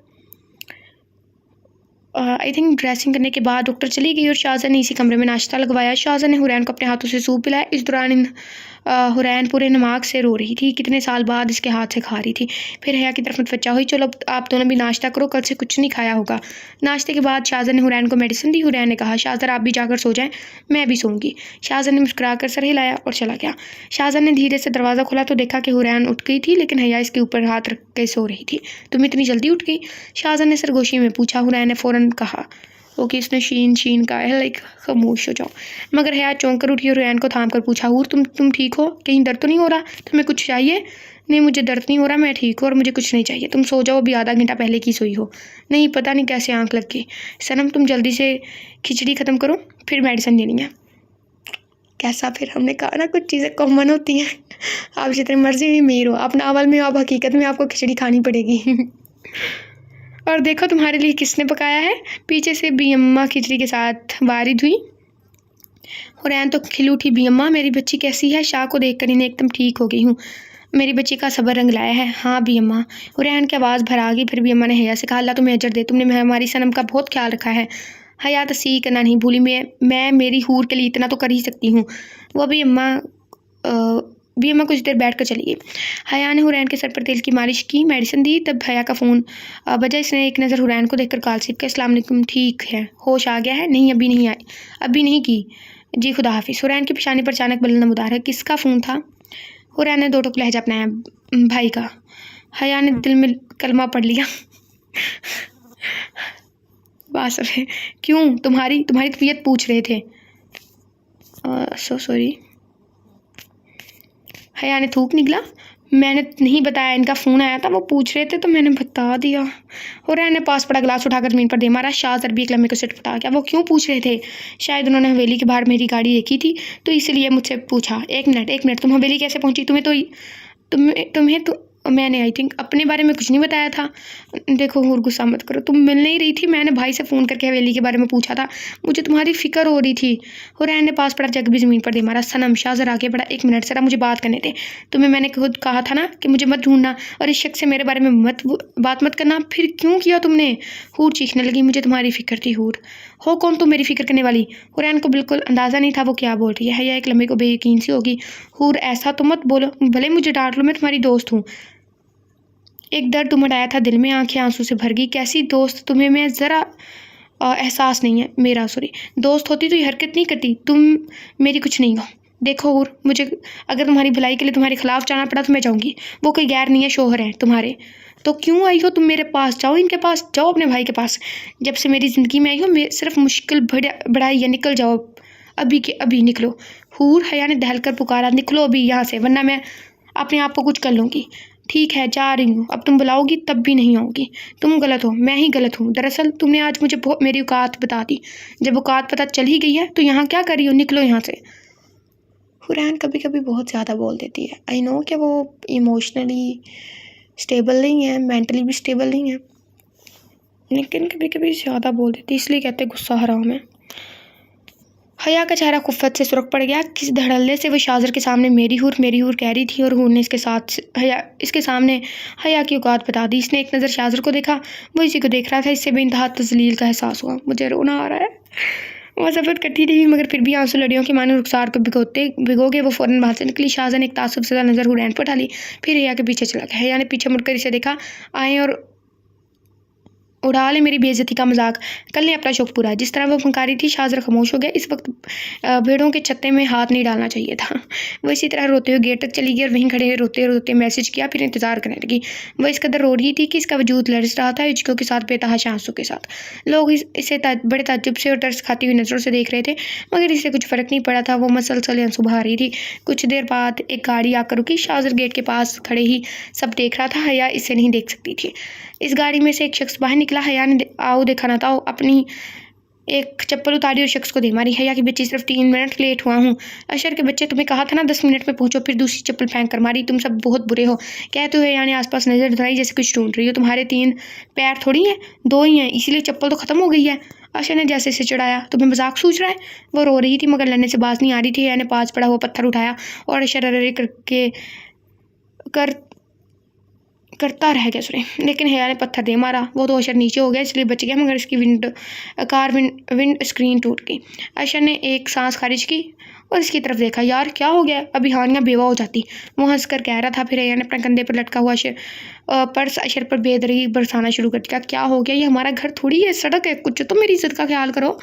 आई थिंक ड्रेसिंग करने के बाद डॉक्टर चली गई और शाहजहां ने इसी कमरे में नाश्ता लगवाया। शाहजहां ने हुरैन को अपने हाथों से सूप पिलाया। इस दौरान हुरैन पूरे नमाक से रो रही थी, कितने साल बाद इसके हाथ से खा रही थी। फिर हया की तरफ मुतवज्जा हुई, चलो अब आप दोनों भी नाश्ता करो, कल से कुछ नहीं खाया होगा। नाश्ते के बाद शाहजहां ने हुरैन को मेडिसिन दी। हुरैन ने कहा, शाहजहां आप भी जाकर सो जाएं, मैं भी सोऊंगी। शाहजहां ने मुस्कुरा कर सर हिलाया और चला गया। शाहजहां ने धीरे से दरवाज़ा खोला तो देखा कि हुरैन उठ गई थी, लेकिन हया इसके ऊपर हाथ रख के सो रही थी। तुम इतनी जल्दी उठ गई? शाहजहां ने सरगोशी में पूछा। हुरैन ने फ़ौरन कहा, ओके इसने शीन का है, लाइक खामोश हो जाओ। मगर हया चौंक कर उठी और हुरैन को थाम कर पूछा, हूर तुम ठीक हो? कहीं दर्द तो नहीं हो रहा? तुम्हें कुछ चाहिए? नहीं, मुझे दर्द नहीं हो रहा, मैं ठीक हूँ और मुझे कुछ नहीं चाहिए। तुम सो जाओ, अभी आधा घंटा पहले की सोई हो। नहीं, पता नहीं कैसे आँख लग गई। सनम तुम जल्दी से खिचड़ी ख़त्म करो, फिर मेडिसिन देनी है। कैसा, फिर हमने कहा ना कुछ चीज़ें कॉमन होती हैं। आप जितनी मर्जी भी मीर हो, आप नावल में हो, आप हकीकत में आपको खिचड़ी खानी पड़ेगी। और देखो तुम्हारे लिए किसने पकाया है। पीछे से बी अम्मा खिचड़ी के साथ वारिद हुई। हुरैन तो खिल उठी, बी अम्मा मेरी बच्ची कैसी है? शाह को देखकर इन्हें एकदम ठीक हो गई हूँ, मेरी बच्ची का सब्र रंग लाया है। हाँ बी अम्मा। हुरैन की आवाज़ भर आ गई। फिर बी अम्मा ने हया से कहा, अल्लाह तुम्हें अजर दे, तुमने हमारी सनम का बहुत ख्याल रखा है। हया तस्वीर करना नहीं भूली, मैं मेरी हूर के लिए इतना तो कर ही सकती हूँ। वो बी अम्मा कुछ देर बैठ कर चली गई। हया ने हुरैन के सर पर तेल की मालिश की, मेडिसिन दी। तब हया का फ़ोन बजा। इसने एक नज़र हुरैन को देखकर कॉल सिप के, अस्सलाम वालेकुम, ठीक है? होश आ गया है? नहीं, अभी नहीं आई, अभी नहीं की जी, खुदा हाफिज़। हुरैन की पेशानी पर अचानक बलना मुदार है। किसका फ़ोन था? हुरैन ने दो टुक लहजा अपनाया, भाई का। हया ने दिल में कलमा पढ़ लिया। बस क्यों, तुम्हारी तबीयत पूछ रहे थे? So sorry. हया ने थूक निकला, मैंने नहीं बताया, इनका फ़ोन आया था, वो पूछ रहे थे तो मैंने बता दिया। हुरैन ने पास पड़ा गिलास उठाकर ज़मीन पर दे मारा। शाहजहां भी एक लम्हे को सिटपटा गया। वो क्यों पूछ रहे थे? शायद उन्होंने हवेली के बाहर मेरी गाड़ी देखी थी तो इसलिए मुझसे पूछा। एक मिनट, तुम हवेली कैसे पहुंची? तुम्हें तो मैंने आई थिंक अपने बारे में कुछ नहीं बताया था। देखो हूर, गुस्सा मत करो, तुम मिल नहीं रही थी, मैंने भाई से फ़ोन करके हवेली के बारे में पूछा था, मुझे तुम्हारी फ़िक्र हो रही थी। हुरैन ने पास पड़ा जग भी ज़मीन पर दे मारा। सनम, शाहजहां आगे बढ़ा, एक मिनट ज़रा मुझे बात करने दे। तुम्हें मैंने खुद कहा था ना कि मुझे मत ढूंढना और इस शख्स से मेरे बारे में बात मत करना, फिर क्यों किया तुमने? हूर चीखने लगी, मुझे तुम्हारी फ़िक्र थी। हूर, हो कौन तुम मेरी फ़िक्र करने वाली? हुरैन को बिल्कुल अंदाज़ा नहीं था वो क्या बोल रही है। या एक लम्हे को बेयकीन सी होगी। हूर, ऐसा तो मत बोलो, भले मुझे डांट लो, मैं तुम्हारी दोस्त हूँ। एक दर्द उमड़ आया था दिल में, आंखें आंसू से भर गई। कैसी दोस्त? तुम्हें मैं ज़रा एहसास नहीं है मेरा, सॉरी। दोस्त होती तो ये हरकत नहीं करती। तुम मेरी कुछ नहीं हो। देखो हूर, मुझे अगर तुम्हारी भलाई के लिए तुम्हारे खिलाफ जाना पड़ा तो मैं जाऊँगी। वो कोई गैर नहीं है, शोहर हैं तुम्हारे। तो क्यों आई हो तुम मेरे पास? जाओ इनके पास, जाओ अपने भाई के पास। जब से मेरी ज़िंदगी में आई हो सिर्फ मुश्किल बढ़ाई है। निकल जाओ अभी के अभी, निकलो। हूर, हया ने दहल कर पुकारा, निकलो अभी यहाँ से, वरना मैं अपने आप को कुछ कर लूँगी। ठीक है, जा रही हूँ, अब तुम बुलाओगी तब भी नहीं आऊँगी। तुम गलत हो, मैं ही गलत हूँ। दरअसल तुमने आज मुझे मेरी औकात बता दी। जब औकात पता चल ही गई है तो यहाँ क्या कर रही हो? निकलो यहाँ से। हुरैन कभी कभी बहुत ज़्यादा बोल देती है। आई नो कि वो इमोशनली स्टेबल नहीं है, मेंटली भी स्टेबल नहीं है, लेकिन कभी कभी ज़्यादा बोल देती है, इसलिए कहते गुस्सा हराम है। हया का चेहरा खुफ़्फ़त से सुर्ख पड़ गया। किस धड़ल्ले से वो शाहजहां के सामने मेरी हूर कह रही थी और हूर ने इसके सामने हया की औकात बता दी। इसने एक नज़र शाहजहां को देखा, वो इसी को देख रहा था। इससे बेइंतहा तज़लील का एहसास हुआ। मुझे रोना आ रहा है। वो सफ़र कटी रही मगर फिर भी आंसू लड़ियों की मानो रुखसार को भिगोगे वो फ़ौरन बाहर से निकली। शाहजहां ने एक तासुब से नज़र हुरैन पर डाली, फिर हया के पीछे चला गया। हया ने पीछे मुड़कर इसे देखा। आए और उड़ा ले मेरी बेइज्जती का मजाक, कल ने अपना शौक पूरा। जिस तरह वो फंका रही थी शाहजरा खामोश हो गया। इस वक्त भेड़ों के छत्ते में हाथ नहीं डालना चाहिए था। वो इसी तरह रोते हुए गेट तक चली गई और वहीं खड़े रोते रोते मैसेज किया, फिर इंतजार करने लगी। वो इस कदर रो रही थी कि इसका वजूद लरस रहा था, हिचकों के साथ, बेतहाशा आंसू के साथ। लोग इसे बड़े ताज्जुब से और तरस खाती हुई नज़रों से देख रहे थे, मगर इससे कुछ फ़र्क नहीं पड़ा था। वो मसलसल आंसू बहा रही थी। कुछ देर बाद एक गाड़ी आकर रुकी। शाहजर गेट के पास खड़े ही सब देख रहा था। हया इसे नहीं देख सकती थी। इस गाड़ी में से एक शख्स बाहर निकला। हया ने आओ देखा ना था, अपनी एक चप्पल उतारी और शख्स को दे मारी। हया की बच्ची, सिर्फ 3 मिनट लेट हुआ हूँ। अशर के बच्चे, तुम्हें कहा था ना 10 मिनट में पहुंचो, फिर दूसरी चप्पल फेंक कर मारी। तुम सब बहुत बुरे हो। कहते हुए हया ने आसपास नजर उठाई जैसे कुछ ढूंढ रही हो। तुम्हारे 3 पैर थोड़ी हैं, 2 ही हैं, इसीलिए चप्पल तो खत्म हो गई है। अशर ने जैसे इसे चिढ़ाया। तुम्हें मजाक सूझ रहा है? वो रो रही थी मगर लड़ने से बाज नहीं आ रही थी। हया ने पास पड़ा हुआ पत्थर उठाया और अशर अरे करता रह गया सुने, लेकिन हया ने पत्थर दे मारा। वो तो अशर नीचे हो गया इसलिए बच गया, मगर इसकी विंड स्क्रीन टूट गई। अशर ने एक सांस खारिज की और इसकी तरफ देखा। यार क्या हो गया? अभी हानिया बेवा हो जाती, वो हंसकर कह रहा था। फिर हया ने अपने कंधे पर लटका हुआ पर्स अशर पर बेदरी बरसाना शुरू कर दिया। क्या हो गया? ये हमारा घर थोड़ी है, सड़क है, कुछ तो मेरी इज्जत का ख्याल करो।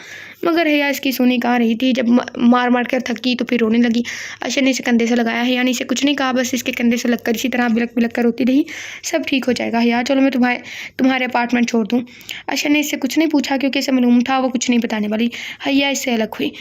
मगर हया इसकी सुनी कहाँ रही थी। जब मार मार कर थकी तो फिर रोने लगी। अशर ने इसे कंधे से लगाया। हया ने इसे कुछ नहीं कहा, बस इसके कंधे से लगकर इसी तरह बिलक बिलक कर रोती रही। सब ठीक हो जाएगा हया, चलो मैं तुम्हारे अपार्टमेंट छोड़ दूँ। अशर ने इससे कुछ नहीं पूछा क्योंकि इसे मालूम था वो कुछ नहीं बताने वाली। हया इससे अलग हुई।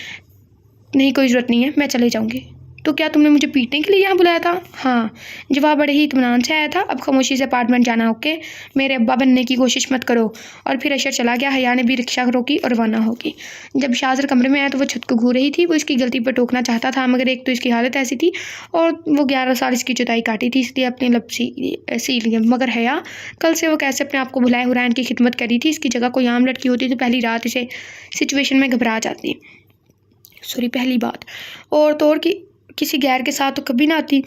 नहीं, कोई ज़रूरत नहीं है, मैं चले जाऊँगी। तो क्या तुमने मुझे पीटने के लिए यहाँ बुलाया था? हाँ। जवाब बड़े ही इत्मीनान से आया था। अब खामोशी से अपार्टमेंट जाना, ओके? मेरे अब्बा बनने की कोशिश मत करो। और फिर अशर चला गया। हया ने भी रिक्शा रोकी और रवाना होगी। जब शाहजर कमरे में आया तो वो छत को घूर रही थी। वो इसकी गलती पर टोकना चाहता था, मगर एक तो इसकी हालत ऐसी थी और वो 11 साल इसकी जुदाई काटी थी, इसलिए अपनी लब सी लिए। मगर हया, कल से वो कैसे अपने आप को भुलाए हुरैन की खिदमत करी थी। इसकी जगह कोई आम लड़की होती तो पहली रात इसे सिचुएशन में घबरा जाती, पहली बात, और तो और किसी गैर के साथ तो कभी ना आती।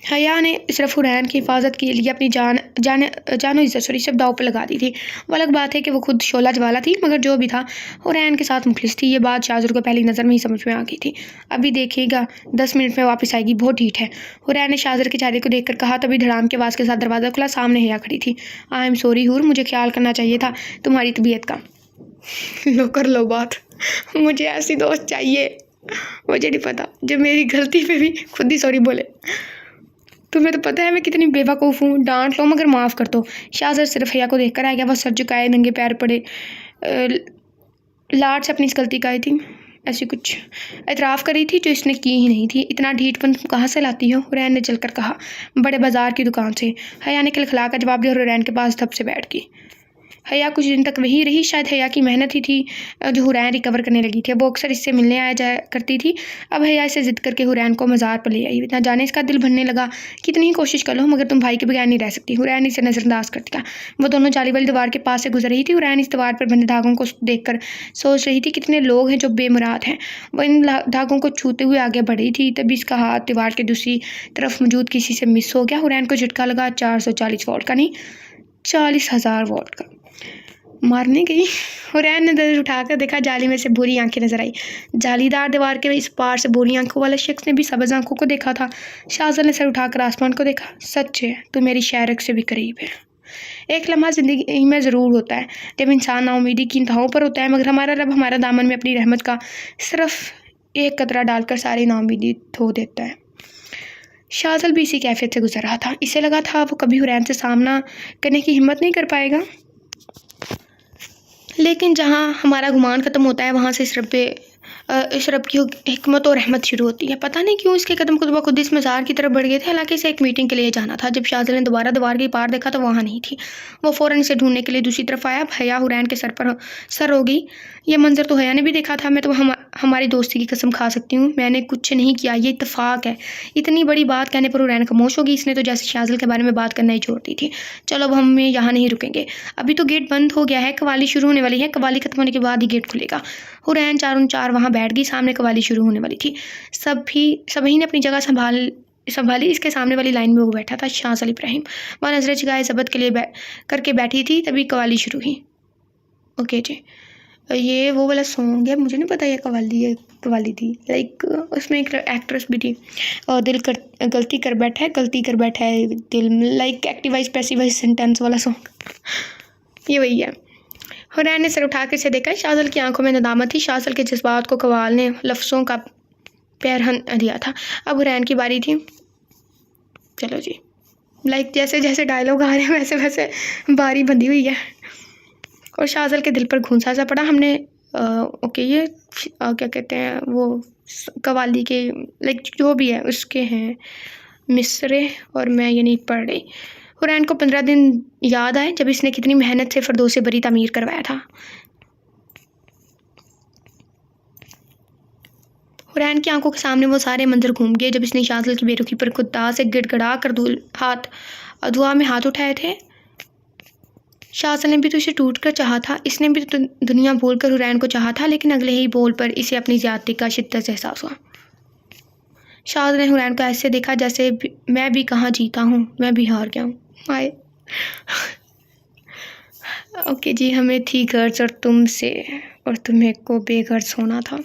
हया ने सिर्फ हुरैन की हिफाजत के लिए अपनी जानो इज्जत सब दाव पर लगा दी थी। वो अलग बात है कि वो खुद शोला ज्वाला थी, मगर जो भी था हुरैन के साथ मुखलिस थी। ये बात शाहजर को पहली नज़र में ही समझ में आ गई थी। अभी देखिएगा 10 मिनट में वापस आएगी, बहुत ढीठ है। हुरैन ने शाहजर के चेहरे को देखकर कहा। तभी धड़ाम के आवाज़ के साथ दरवाज़ा खुला। सामने हया खड़ी थी। आई एम सॉरी हूर, मुझे ख्याल करना चाहिए था तुम्हारी तबीयत का। लो कर लो बात, मुझे ऐसी दोस्त चाहिए। मुझे नहीं पता जब मेरी गलती पे भी खुद ही सॉरी बोले। तुम्हें तो पता है मैं कितनी बेवकूफ़ हूँ। डांट लो मगर माफ़ कर दो। शाहजर सिर्फ हया को देखकर आ गया। वह सर झुकाए नंगे पैर पड़े लाड से अपनी इस गलती का आई थी, ऐसी कुछ एतराफ़ करी थी जो इसने की ही नहीं थी। इतना ढीठपन तुम कहाँ से लाती हो? हुरैन ने जलकर कहा। बड़े बाजार की दुकान से। हया ने खिलखिला कर जवाब दिया। हुरैन के पास धप से बैठ गई। हया कुछ दिन तक वही रही। शायद हया की मेहनत ही थी जो हुरैन रिकवर करने लगी थी। वो अक्सर इससे मिलने आया जाया करती थी। अब हया इसे जिद करके हुरैन को मज़ार पर ले आई। ना जाने इसका दिल भरने लगा। कितनी ही कोशिश कर लो मगर तुम भाई के बगैर नहीं रह सकती। हुरैन इसे नज़रअंदाज कर दिया। वो दोनों जाली वाली दीवार के पास से गुजर रही थी। हुरैन इस दीवार पर बंधे धागों को देखकर सोच रही थी कितने लोग हैं जो बेमुराद हैं। वो इन धागों को छूते हुए आगे बढ़ी थी। तभी इसका हाथ दीवार के दूसरी तरफ मौजूद किसी से मिस हो गया। हुरैन को झटका लगा। 440 वोल्ट का नहीं, 40,000 वोल्ट का। मारने गई। हुरैन ने नजर उठाकर देखा। जाली में से भूरी आंखें नजर आई। जालीदार दीवार के इस पार से भूरी आंखों वाले शख्स ने भी सब्ज़ आंखों को देखा था। शाहजर ने सर उठाकर आसमान को देखा। सच है, तू मेरी शायरक से भी करीब है। एक लम्हा ज़िंदगी में ज़रूर होता है जब इंसान नाउमीदी की इंतहाओं पर होता है, मगर हमारा रब हमारा दामन में अपनी रहमत का सिर्फ एक कतरा डालकर सारी नाउमीदी धो देता है। शाहजल भी इसी कैफियत से गुजर रहा था। इसे लगा था वो कभी हुरैन से सामना करने की हिम्मत नहीं कर पाएगा, लेकिन जहाँ हमारा गुमान ख़त्म होता है वहाँ से इस रब की हिकमत और रहमत शुरू होती है। पता नहीं क्यों इसके कदम खुद ब खुद इस मज़ार की तरफ बढ़ गए थे। हालांकि इसे एक मीटिंग के लिए जाना था। जब शाहजल ने दोबारा दीवार के पार देखा तो वहाँ नहीं थी। वो फ़ौरन इसे ढूंढने के लिए दूसरी तरफ आया। हया हुरैन के सर हो गई। यह मंजर तो हया ने भी देखा था। मैं तो हमारी दोस्ती की कसम खा सकती हूँ, मैंने कुछ नहीं किया, ये इत्तेफाक है। इतनी बड़ी बात कहने पर हुरैन खामोश होगी। इसने तो जैसे शाहजल के बारे में बात करना ही छोड़ दी थी। चलो अब हम यहाँ नहीं रुकेंगे, अभी तो गेट बंद हो गया है, कवाली शुरू होने वाली है। कवाली खत्म होने के बाद ही गेट खुलेगा। हुरैन चारों चार वहाँ बैठ गई। सामने कवाली शुरू होने वाली थी। सभी ने अपनी जगह संभाली। इसके सामने वाली लाइन में वो बैठा था शाहजल इब्राहिम। वह नजरें झुकाए ज़बत के लिए करके बैठी थी। तभी कवाली शुरू हुई। ओके जी। ये वो वाला सॉन्ग है, मुझे नहीं पता ये कवाली थी। लाइक उसमें एक एक्ट्रेस भी थी। और गलती कर बैठा है दिल, लाइक एक्टिवाइज पैसिवाइज सेंटेंस वाला सॉन्ग, ये वही है। हुरैन ने सर उठा कर से देखा। शाज़ल की आंखों में नदामत थी। शाज़ल के जज्बात को कवाल ने लफ्ज़ों का पैरहन दिया था। अब हुरैन की बारी थी। चलो जी, लाइक जैसे जैसे डायलॉग आ रहे हैं वैसे वैसे बारी बंधी हुई है। और शाज़ल के दिल पर घूंसा सा पड़ा। हमने ओके ये क्या कहते हैं वो कवाली के लाइक जो भी है उसके हैं मिसरे, और मैं ये नहीं पढ़ रही। हुरैन को 15 दिन याद आए जब इसने कितनी मेहनत से फ़िरदौस बरी तामीर करवाया था। हुरैन की आंखों के सामने वो सारे मंजर घूम गए जब इसने शाज़ल की बेरुखी पर खुदा से गिड़गड़ा कर दुआ में हाथ उठाए थे। शाज़ल ने भी तो इसे टूट कर चाहा था। इसने भी तो दुनिया बोल कर हुरैन को चाहा था, लेकिन अगले ही बोल पर इसे अपनी ज़्यादती का शिद्दत से एहसास हुआ। शाज़ल ने हुरैन को ऐसे देखा जैसे मैं भी कहाँ जीता हूँ, मैं भी हार गया हूँ। आए ओके जी, हमें थी गर्ज और तुमसे, और तुम्हें को बेगर्ज होना था।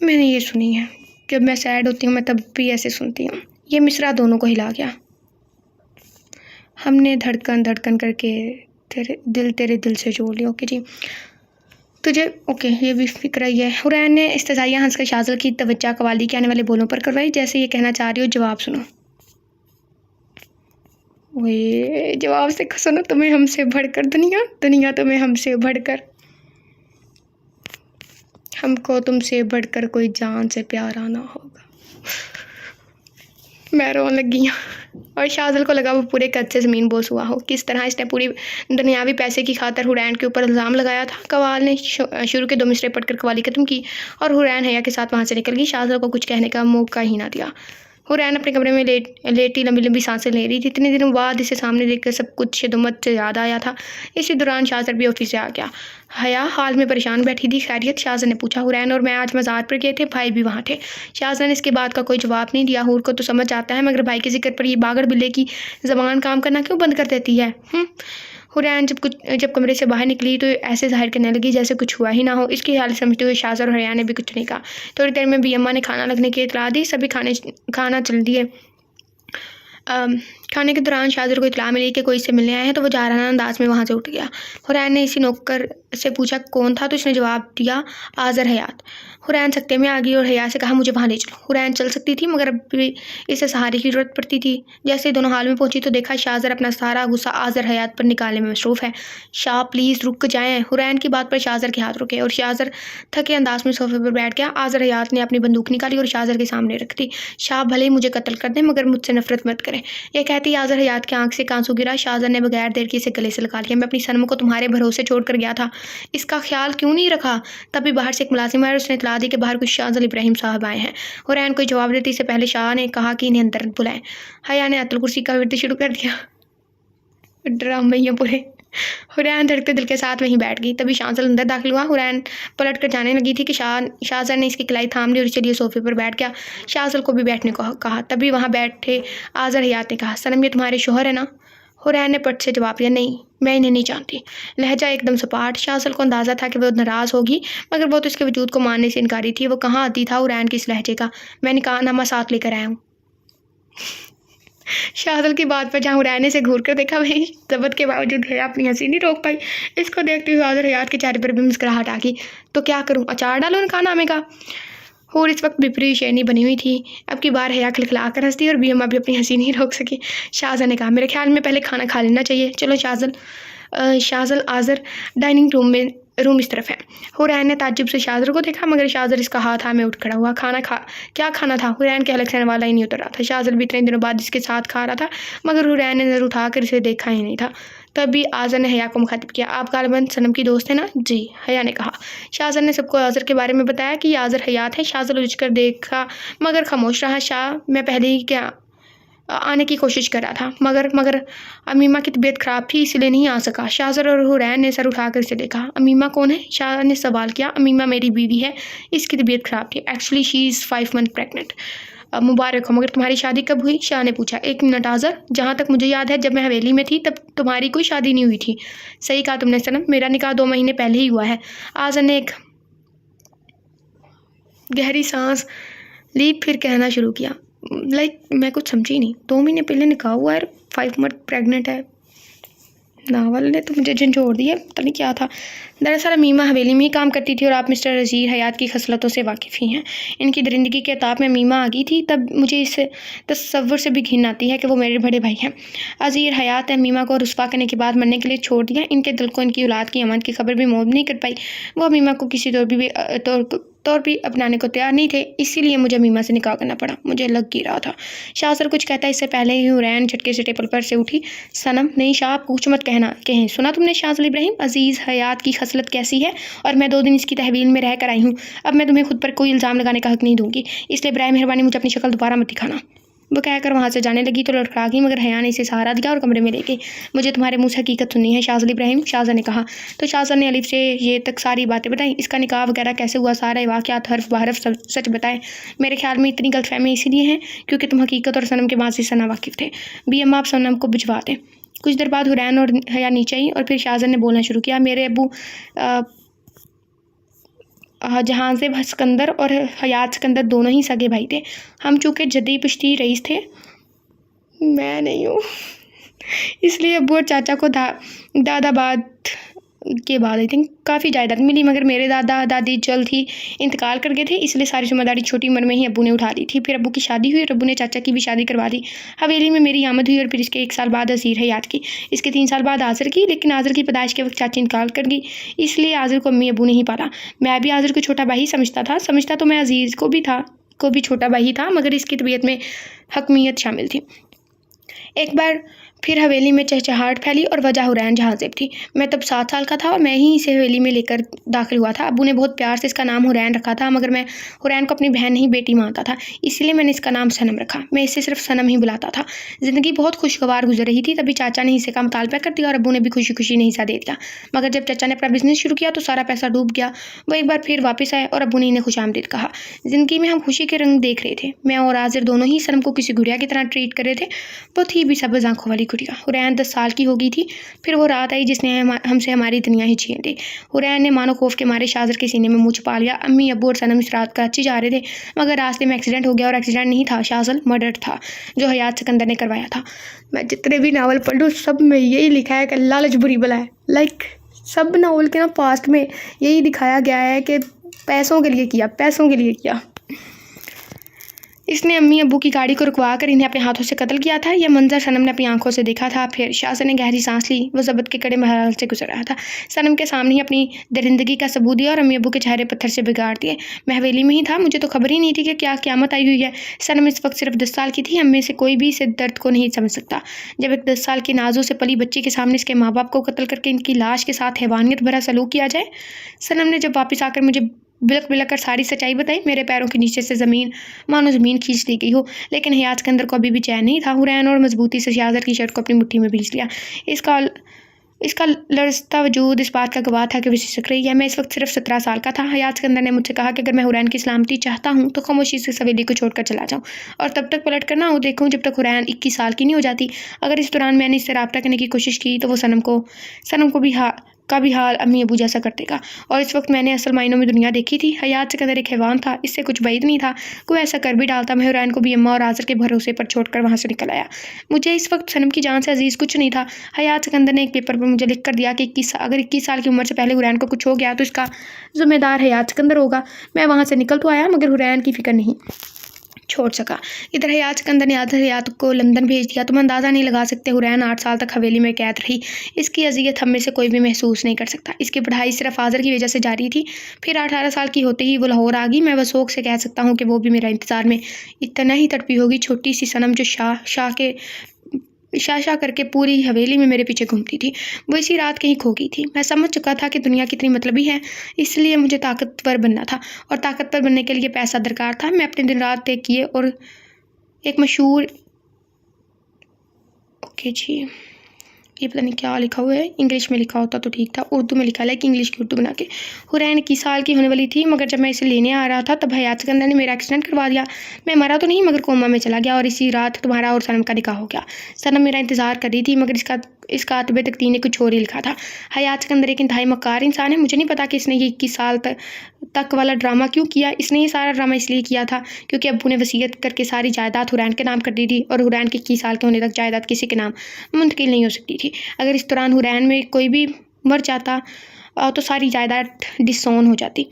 मैंने ये सुनी है, जब मैं सैड होती हूँ मैं तब भी ऐसे सुनती हूँ। ये मिसरा दोनों को हिला गया। हमने धड़कन धड़कन करके तेरे दिल से जोड़ लिया। ओके जी, तुझे ओके ये भी फिक्र ही है। हुरैन ने इस्तज़ाइया हंसकर शाज़ल की तवज्जो कवाली के आने वाले बोलों पर करवाई। जैसे ये कहना चाह रही हो जवाब सुनो। वे जवाब से सुनो। तुम्हें हमसे बढ़कर दुनिया तुम्हें हमसे बढ़कर, हमको तुमसे बढ़कर कोई जान से प्यारा ना होगा। मैं रोने लगी हूँ। और शाज़ल को लगा वो पूरे कद से ज़मीन बोस हुआ हो। किस तरह इसने पूरी दुनियावी पैसे की खातर हुरैन के ऊपर इल्ज़ाम लगाया था। कवाल ने शुरू के 2 मिसरे पढ़कर कवाली ख़त्म की और हुरैन हया के साथ वहाँ से निकल गई। शाज़ल को कुछ कहने का मौका ही ना दिया। हुरैन अपने कमरे में लेटी लंबी लंबी सांसें ले रही थी। इतने दिनों बाद इसे सामने देखकर सब कुछ शिद्दत से याद आया था। इसी दौरान शाज़ल भी ऑफिस से आ गया। हया हाल में परेशान बैठी थी। खैरियत? शाज़ल ने पूछा। हुरैन और मैं आज मज़ार पर गए थे, भाई भी वहाँ थे। शाज़ल ने इसके बाद का कोई जवाब नहीं दिया। हूर को तो समझ आता है, मगर भाई के जिक्र पर ये बागड़ बिल्ले की ज़बान काम करना क्यों बंद कर देती है? हुरैन जब कमरे से बाहर निकली तो ऐसे जाहिर करने लगी जैसे कुछ हुआ ही ना हो। इसकी हालत समझते हुए शाज़ल और हया ने भी कुछ नहीं कहा। थोड़ी देर में भी अम्मा ने खाना लगने की इतला दी। सभी खाना चल दिए। खाने के दौरान शाज़ल को इतला मिली कि कोई इससे मिलने आया है, तो वो जाराना अंदाज में वहाँ से उठ गया। हुरैन ने इसी नौकर से पूछा कौन था, तो इसने जवाब दिया आज़र हयात। हुरैन सकते में आ गई और हया से कहा मुझे वहाँ ले चलो। हुरैन चल सकती थी, मगर अब भी इसे सहारे की ज़रूरत पड़ती थी। जैसे दोनों हाल में पहुंची तो देखा शाज़र अपना सारा गुस्सा आज़र हयात पर निकालने में मसरूफ़ है। शाह प्लीज़ रुक जाएँ। हुरैन की बात पर शाज़र के हाथ रुके और शाज़र थके अंदाज में सोफे पर बैठ गया। आज़र हयात ने अपनी बंदूक निकाली और शाज़र के सामने रख दी। शाह भले ही मुझे कत्ल कर दें, मगर मुझसे नफरत मत करें। यह कहती आज़र हयात की आंख से आंसू गिरा। शाज़र ने बगैर देर के इसे गले से लगा लिया। मैं अपनी सनम को तुम्हारे भरोसे छोड़कर गया था, इसका ख्याल क्यों नहीं रखा? तभी बाहर से एक मुलाजिम आया और उसने इतला दी कि बाहर कुछ शाज़ल इब्राहिम साहब आए हैं। हुरैन को जवाब देती से पहले शाह ने कहा कि इन्हें अंदर बुलाएं। हया ने अतल कुर्सी का विरद शुरू कर दिया। ड्रामे पूरे। हुरैन धड़कते दिल के साथ वहीं बैठ गई। तभी शाज़ल अंदर दाखिल हुआ। हुरैन पलट कर जाने लगी थी कि शाज़ल ने इसकी कलाई थाम ली और चलिए सोफे पर बैठ गया। शाज़ल को भी बैठने को कहा। तभी वहाँ बैठे आज़र हयात ने कहा सनम ये तुम्हारे शोहर है ना? हुरैन ने पट से जवाब दिया नहीं, मैं इन्हें नहीं जानती। लहजा एकदम सपाट। शाज़ल को अंदाज़ा था कि वो नाराज़ होगी, मगर वो तो इसके वजूद को मानने से इनकारी थी। वो कहाँ आती था हुरैन की इस लहजे का। मैंने कहा नामा साथ लेकर आया हूँ। शाज़ल की बात पर जहाँ हुरैन ने से घूर कर देखा, वही ज़बत के बावजूद है अपनी हंसी नहीं रोक पाई। इसको देखते हुए आज़र हयात के चेहरे पर भी मुस्कुराहट आ गई। तो क्या करूँ, अचार डालो उन खाना में का? हूर इस वक्त बिपरी शेरनी बनी हुई थी। अब की बार हया खिलखिला कर हंसती और बीमा भी अपनी हंसी नहीं रोक सकी। शाज़ल ने कहा मेरे ख्याल में पहले खाना खा लेना चाहिए। चलो शाज़ल आज़र डाइनिंग रूम इस तरफ है। हुरैन ने ताज्जुब से शाज़र को देखा, मगर शाज़र इसका हाथ में उठ खड़ा हुआ। क्या खाना था? हुरैन के हलक से वाला ही नहीं उतर रहा था। शाज़ल भी इतने दिनों बाद इसके साथ खा रहा था, मगर हुरैन ने नज़र उठाकर इसे देखा ही नहीं था। तभी आज़र ने हया को मुखातिब किया। आप गालिबन सनम की दोस्त है ना? जी, हया ने कहा। शाज़ल ने सबको आज़र के बारे में बताया कि आज़र हयात है। शाज़ल उलझ कर देखा, मगर खामोश रहा। शाह मैं पहले ही क्या आने की कोशिश कर रहा था, मगर अमीमा की तबीयत ख़राब थी इसलिए नहीं आ सका। शाज़र और हुरैन ने सर उठाकर इसे देखा। अमीमा कौन है? शाह ने सवाल किया। अमीमा मेरी बीवी है, इसकी तबीयत ख़राब थी। Actually she is 5 month pregnant. मुबारक हो, मगर तुम्हारी शादी कब हुई? शाह ने पूछा। 1 मिनट आज़र, जहाँ तक मुझे याद है जब मैं हवेली में थी तब तुम्हारी कोई शादी नहीं हुई थी। सही कहा तुमने सनम, मेरा निकाह 2 महीने पहले ही हुआ है। आज़र ने एक गहरी सांस ली, फिर कहना शुरू किया। मैं कुछ समझी नहीं। 2 महीने पहले निकाह हुआ है, 5 मंथ प्रेग्नेंट है। नावल ने तो मुझे झंझोड़ दिया, पता नहीं क्या था। दरअसल मीमा हवेली में ही काम करती थी और आप मिस्टर अज़ीर हयात की खसलतों से वाकिफ़ ही हैं। इनकी दरिंदगी के ताब में मीमा आ गई थी, तब मुझे इस तसव्वुर से भी घिन आती है कि वो मेरे बड़े भाई हैं। अज़ीर हयात ने मीमा को रुस्वा करने के बाद मरने के लिए छोड़ दिया। इनके दिल को इनकी औलाद की अमान की खबर भी मौजूद नहीं कर पाई। वो मीमा को किसी तौर भी अपनाने को तैयार नहीं थे, इसीलिए मुझे मीमा से निकाह करना पड़ा। मुझे लग ही रहा था। शाह सर कुछ कहता, इससे पहले ही हुरैन झटके से टेबल पर से उठी। सनम, नहीं शाह, कुछ मत कहें। सुना तुमने शाज़ल इब्राहिम, अज़ीज़ हयात की खसलत कैसी है, और मैं 2 दिन इसकी तहवील में रह कर आई हूँ। अब मैं तुम्हें खुद पर कोई इल्ज़ाम लगाने का हक़ नहीं दूँगी, इसलिए बराए मेहरबानी मुझे अपनी शक्ल दोबारा मत दिखाना। वो कहकर वहाँ से जाने लगी तो लड़खड़ा गई, मगर हया ने इसे सहारा दिया और कमरे में ले गई। मुझे तुम्हारे मुँह से हकीकत सुननी है शाज़ल इब्राहिम, शाहज़ा ने कहा। तो शाहज़ा ने अलिफ से ये तक सारी बातें बताई। इसका निकाह वगैरह कैसे हुआ, सारे वाक़यात हर्फ बहरफ सच बताए। मेरे ख्याल में इतनी गलतफहमी इसीलिए है क्योंकि तुम हकीकत और सनम के माज़ी से नावाकिफ़ थे। भी अम्मा, आप सनम को भिजवा दें। कुछ देर बाद हुरैन और हया नीचे आई और फिर शाहज़ा ने बोलना शुरू किया। मेरे अबू जहाज़ेब सिकंदर और हयात सिकंदर दोनों ही सगे भाई थे। हम चूँकि जद्दी पुश्ती रईस थे, मैं नहीं हूँ, इसलिए अब्बू और चाचा को दादाबाद के बाद आई थिंक काफ़ी जायदाद मिली, मगर मेरे दादा दादी जल्द ही इंतकाल कर गए थे, इसलिए सारी जिम्मेदारी छोटी उम्र में ही अब्बू ने उठा ली थी। फिर अब्बू की शादी हुई और अब्बू ने चाचा की भी शादी करवा दी। हवेली में मेरी आमद हुई और फिर इसके 1 साल बाद अज़ीर हयात की, इसके 3 साल बाद आज़र की, लेकिन आज़र की पैदाइश के वक्त चाची इंतकाल कर गई, इसलिए आज़र को अम्मी अब्बू ने ही पाला। मैं भी आज़र को छोटा भाई समझता तो मैं अज़ीज़ को भी छोटा भाई था, मगर इसकी तबीयत में हकमियत शामिल थी। एक बार फिर हवेली में चहचहाहट फैली और वजह हुरैन जहाज़ेब थी। मैं तब 7 साल का था और मैं ही इसे हवेली में लेकर दाखिल हुआ था। अब्बू ने बहुत प्यार से इसका नाम हुरैन रखा था, मगर मैं हुरैन को अपनी बहन नहीं बेटी मानता था, इसलिए मैंने इसका नाम सनम रखा। मैं इसे सिर्फ सनम ही बुलाता था। ज़िंदगी बहुत खुशगवार गुजर रही थी, तभी चाचा ने हिस्से का मुतालबा कर दिया और अब्बू ने भी खुशी खुशी हिस्सा दे दिया। मगर जब चाचा ने अपना बिजनेस शुरू किया तो सारा पैसा डूब गया। वो एक बार फिर वापस आए और अब्बू ने इन्हें खुशामदीद कहा। ज़िंदगी में हम खुशी के रंग देख रहे थे। मैं और आज़िर दोनों ही सनम को किसी गुड़िया की तरह ट्रीट कर रहे थे। वो थी भी सब्ज़ आँखों वाली गुड़िया। हुरैन 10 साल की हो गई थी। फिर वो रात आई जिसने हमसे हमारी दुनिया ही छीन ली। हुरैन ने मानो खौफ के मारे शाज़र के सीने में मुँह छुपा लिया। अम्मी अब्बू और सनम इस रात कराची जा रहे थे, मगर रास्ते में एक्सीडेंट हो गया, और एक्सीडेंट नहीं था शाज़ल, मर्डर था, जो हयात सिकंदर ने करवाया था। मैं जितने भी नावल पढ़ लूँ सब में यही लिखा है कि लालच बुरी बला है। सब नावल के पास्ट में यही दिखाया गया है कि पैसों के लिए किया। इसने अम्मी अब्बू की गाड़ी को रुकवा कर इन्हें अपने हाथों से कत्ल किया था। यह मंजर सनम ने अपनी आंखों से देखा था। फिर शाज़र ने गहरी सांस ली। वो ज़बत के कड़े महल से गुजर रहा था। सनम के सामने ही अपनी दरिंदगी का सबूत दिया और अम्मी अब्बू के चेहरे पत्थर से बिगाड़ दिए। मैं हवेली में ही था, मुझे तो खबर ही नहीं थी कि क्या क़यामत आई हुई है। सनम इस वक्त सिर्फ 10 साल की थी। हम में से कोई भी इस दर्द को नहीं समझ सकता जब एक 10 साल की नाजों से पली बच्ची के सामने इसके माँ बाप को कत्ल करके इनकी लाश के साथ हैवानियत भरा सलूक किया जाए। सनम ने जब वापस आकर मुझे बिलक कर सारी सच्चाई बताई। मेरे पैरों के नीचे से मानो ज़मीन खींच ली गई हो। लेकिन हयात के अंदर को अभी भी चैन नहीं था। हुरैन और मजबूती से शाज़र की शर्ट को अपनी मुट्ठी में भींच लिया। इसका लड़ता वजूद इस बात का गवाह था कि वो सिसक रही है। मैं इस वक्त सिर्फ 17 साल का था। हयात सिकंदर ने मुझसे कहा कि अगर मैं हुरैन की सलामती चाहता हूँ तो खामोशी से हवेली को छोड़कर चला जाऊँ और तब तक पलट कर ना हो देखूँ जब तक हुरैन 21 साल की नहीं हो जाती। अगर इस दौरान मैंने इससे रब्ता करने की कोशिश की तो वो सनम को भी हाल अम्मी अबू जैसा कर देगा। और इस वक्त मैंने असल मायनों में दुनिया देखी थी। हयात सिकंदर एक हैवान था, इससे कुछ बैद नहीं था। कोई ऐसा कर भी डालता। मैं हुरैन को भी अम्मा और आज़र के भरोसे पर छोड़कर वहाँ से निकल आया। मुझे इस वक्त सनम की जान से अजीज़ कुछ नहीं था। हयात सिकंदर ने एक पेपर पर मुझे लिख कर दिया कि अगर 21 साल की उम्र से पहले हुरैन को कुछ हो गया तो इसका ज़िम्मेदार हयात सिकंदर होगा। मैं वहाँ से निकल तो आया, मगर हुरैन की फ़िक्र नहीं छोड़ सका। इधर हयात सिकंदर ने हयात को लंदन भेज दिया। तुम अंदाज़ा नहीं लगा सकते हुरैन 8 साल तक हवेली में कैद रही। इसकी अज़ियत हम में से कोई भी महसूस नहीं कर सकता। इसकी पढ़ाई सिर्फ आज़र की वजह से जारी थी। फिर 18 साल की होते ही वो लाहौर आ गई। मैं वसौक से कह सकता हूँ कि वो भी मेरा इंतज़ार में इतना ही तड़पी होगी। छोटी सी सनम जो शाह करके पूरी हवेली में मेरे पीछे घूमती थी, वो इसी रात कहीं खो गई थी। मैं समझ चुका था कि दुनिया कितनी मतलबी है, इसलिए मुझे ताकतवर बनना था और ताकतवर बनने के लिए पैसा दरकार था। मैं अपने दिन रात तय किए और एक मशहूर ये पता नहीं क्या लिखा हुआ है, इंग्लिश में लिखा होता तो ठीक था, उर्दू में लिखा है कि इंग्लिश की उर्दू बना के। हुरैन 21 साल की होने वाली थी, मगर जब मैं इसे लेने आ रहा था तब हयात सिकंदर ने मेरा एक्सीडेंट करवा दिया। मैं मरा तो नहीं मगर कोमा में चला गया, और इसी रात तुम्हारा और सनम का निकाह हो गया। सनम मेरा इंतज़ार कर रही थी, मगर इस कातबे तकदीर ने कुछ और ही लिखा था। हयात सिकंदर एक इंतहाई मक्कार इंसान है। मुझे नहीं पता कि इसने ये 21 साल तक वाला ड्रामा क्यों किया। इसने ये सारा ड्रामा इसलिए किया था क्योंकि अब्बू ने वसीयत करके सारी जायदाद हुरैन के नाम कर दी थी, और हुरैन के 21 साल के होने तक जायदाद किसी के नाम मुंतकिल नहीं हो सकती थी। अगर इस दौरान हुरैन में कोई भी मर जाता तो सारी जायदाद डिसोन हो जाती।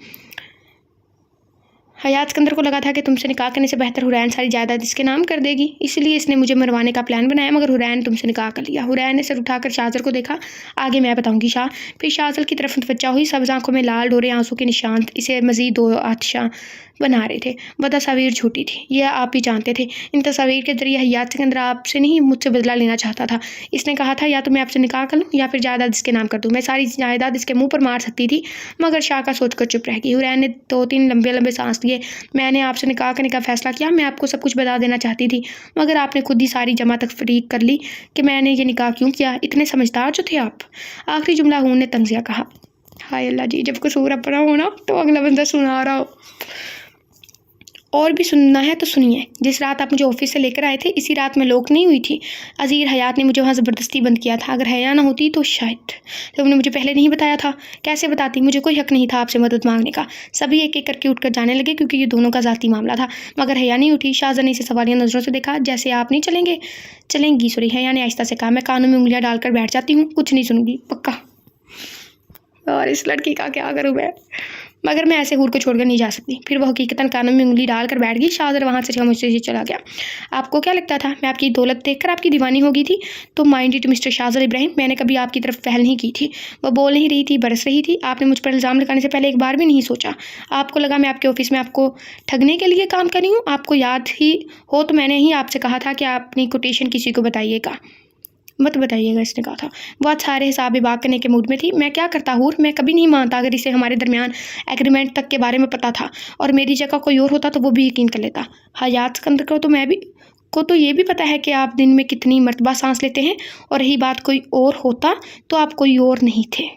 हयात सिकंदर को लगा था कि तुमसे निकाह करने से बेहतर हुरैन सारी जायदाद इसके नाम कर देगी, इसलिए इसने मुझे मरवाने का प्लान बनाया, मगर हुरैन तुमसे निकाह कर लिया। हुरैन ने सर उठाकर शाहजल को देखा। आगे मैं बताऊंगी शाह। फिर शाहजल की तरफ मुतवज्जा हुई। सब्ज़ आंखों में लाल डोरे आंसू के निशान इसे मज़ीद दो आतिशा बना रहे थे। वह तस्वीर झूठी थी, यह आप भी जानते थे। इन तस्वीर के जरिए हयात सिकंदर आपसे नहीं मुझसे बदला लेना चाहता था। इसने कहा था या तो मैं आपसे निकाह कर लूँ या फिर जायदाद इसके नाम कर दूँ। मैं सारी जायदाद इसके मुँह पर मार सकती थी, मगर शाह का सोचकर चुप रह गई। हुरैन ने 2-3 लंबे लंबे सांस लिए। मैंने आपसे निकाह करने का फैसला किया। मैं आपको सब कुछ बता देना चाहती थी, मगर आपने खुद ही सारी जमा तफरीक कर ली कि मैंने ये निकाह क्यों किया। इतने समझदार जो थे आप। आखिरी जुमला हून ने तंजिया कहा। हाय अल्लाह जी, जब कसूर अपना हो ना तो अगला बंदा सुना रहा हो। और भी सुनना है तो सुनिए। जिस रात आप मुझे ऑफिस से लेकर आए थे, इसी रात में लोक नहीं हुई थी। अजीर हयात ने मुझे वहाँ ज़बरदस्ती बंद किया था। अगर हया ना होती तो शायद तुमने मुझे पहले नहीं बताया था। कैसे बताती? मुझे कोई हक नहीं था आपसे मदद मांगने का। सभी एक एक करके उठकर जाने लगे क्योंकि ये दोनों का ज़ाती मामला था, मगर हया नहीं उठी। शाहजहां ने इसे सवालिया नज़रों से देखा। जैसे आप नहीं चलेंगी सॉरी। हया ने आहिस्ता से कहा। मैं कानों में उंगलियाँ डालकर बैठ जाती हूँ, कुछ नहीं सुनूंगी पक्का। और इस लड़की का क्या करूँ मैं, मगर मैं ऐसे हूर को छोड़कर नहीं जा सकती। फिर वह हकीकतन कानों में उंगली डालकर बैठ गई। शाहजहां वहाँ से खामोशी से चला गया। आपको क्या लगता था मैं आपकी दौलत देखकर आपकी दीवानी हो गई थी? तो mind it mister Shahjahan Ibrahim, मैंने कभी आपकी तरफ पहल नहीं की थी। वह बोल नहीं रही थी, बरस रही थी। आपने मुझ पर इल्ज़ाम लगाने से पहले एक बार भी नहीं सोचा। आपको लगा मैं आपके ऑफिस में आपको ठगने के लिए काम कर रही हूँ। आपको याद ही हो तो मैंने ही आपसे कहा था कि आप अपनी कोटेशन किसी को मत बताइएगा, इसने कहा था। बहुत सारे हिसाब बात करने के मूड में थी। मैं क्या करता हूँ, मैं कभी नहीं मानता। अगर इसे हमारे दरमियान एग्रीमेंट तक के बारे में पता था और मेरी जगह कोई और होता तो वो भी यकीन कर लेता। हयात सिकंदर को तो ये भी पता है कि आप दिन में कितनी मरतबा सांस लेते हैं, और रही बात कोई और होता तो आप कोई और नहीं थे।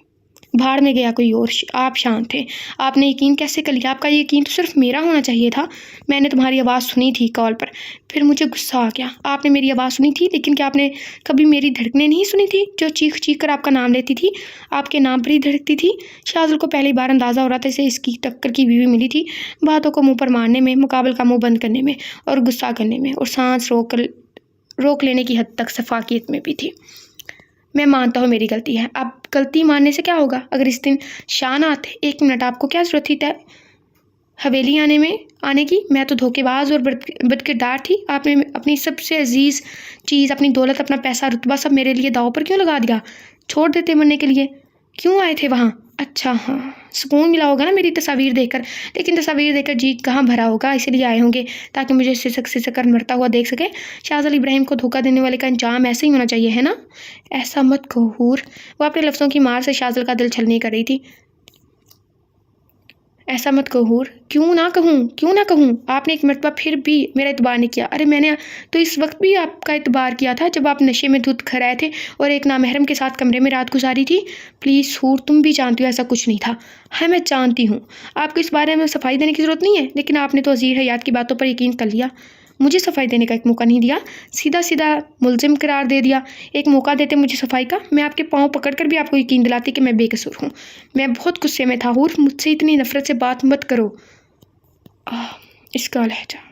भाड़ में गया कोई और, आप शांत थे। आपने यकीन कैसे कर लिया? आपका यकीन तो सिर्फ मेरा होना चाहिए था। मैंने तुम्हारी आवाज़ सुनी थी कॉल पर, फिर मुझे गुस्सा आ गया। आपने मेरी आवाज़ सुनी थी, लेकिन क्या आपने कभी मेरी धड़कनें नहीं सुनी थी जो चीख चीख कर आपका नाम लेती थी, आपके नाम पर ही धड़कती थी? शाहजल को पहली बार अंदाज़ा हो रहा था इसे इसकी टक्कर की बीवी मिली थी। बातों को मुँह पर मारने में, मुकाबल का मुँह बंद करने में, और गुस्सा करने में, और सांस रोक लेने की हद तक सफाकियत में भी थी। मैं मानता हूँ मेरी गलती है। अब गलती मानने से क्या होगा? अगर इस दिन शान आते, 1 मिनट आपको क्या ज़रूरत थी हवेली आने की? मैं तो धोखेबाज और बदकिरदार थी। आपने अपनी सबसे अजीज़ चीज़, अपनी दौलत, अपना पैसा, रुतबा सब मेरे लिए दाव पर क्यों लगा दिया? छोड़ देते मरने के लिए। क्यों आए थे वहाँ? अच्छा हाँ, सुकून मिला होगा ना मेरी तस्वीर देखकर, लेकिन तस्वीर देखकर जी कहाँ भरा होगा, इसलिए आए होंगे ताकि मुझे सिसक कर मरता हुआ देख सके। शाहजहां इब्राहिम को धोखा देने वाले का अंजाम ऐसे ही होना चाहिए, है ना? ऐसा मत कहो हूर। वो अपने लफ्ज़ों की मार से शाहजहां का दिल छलनी कर रही थी। ऐसा मत कहो हूर। क्यों ना कहूँ? आपने एक मरतबा फिर भी मेरा एतबार नहीं किया। अरे मैंने तो इस वक्त भी आपका एतबार किया था जब आप नशे में धुत खराए थे और एक नामहरम के साथ कमरे में रात गुजारी थी। प्लीज़ हूर, तुम भी जानती हो ऐसा कुछ नहीं था। हाँ मैं जानती हूँ, आपको इस बारे में सफाई देने की ज़रूरत नहीं है, लेकिन आपने तो अज़ीर हयात की बातों पर यकीन कर लिया। मुझे सफाई देने का एक मौका नहीं दिया, सीधा मुलजिम करार दे दिया। एक मौका देते मुझे सफाई का, मैं आपके पाँव पकड़कर भी आपको यकीन दिलाती कि मैं बेकसूर हूँ। मैं बहुत गुस्से में था हूर, मुझसे इतनी नफरत से बात मत करो। इसका लहजा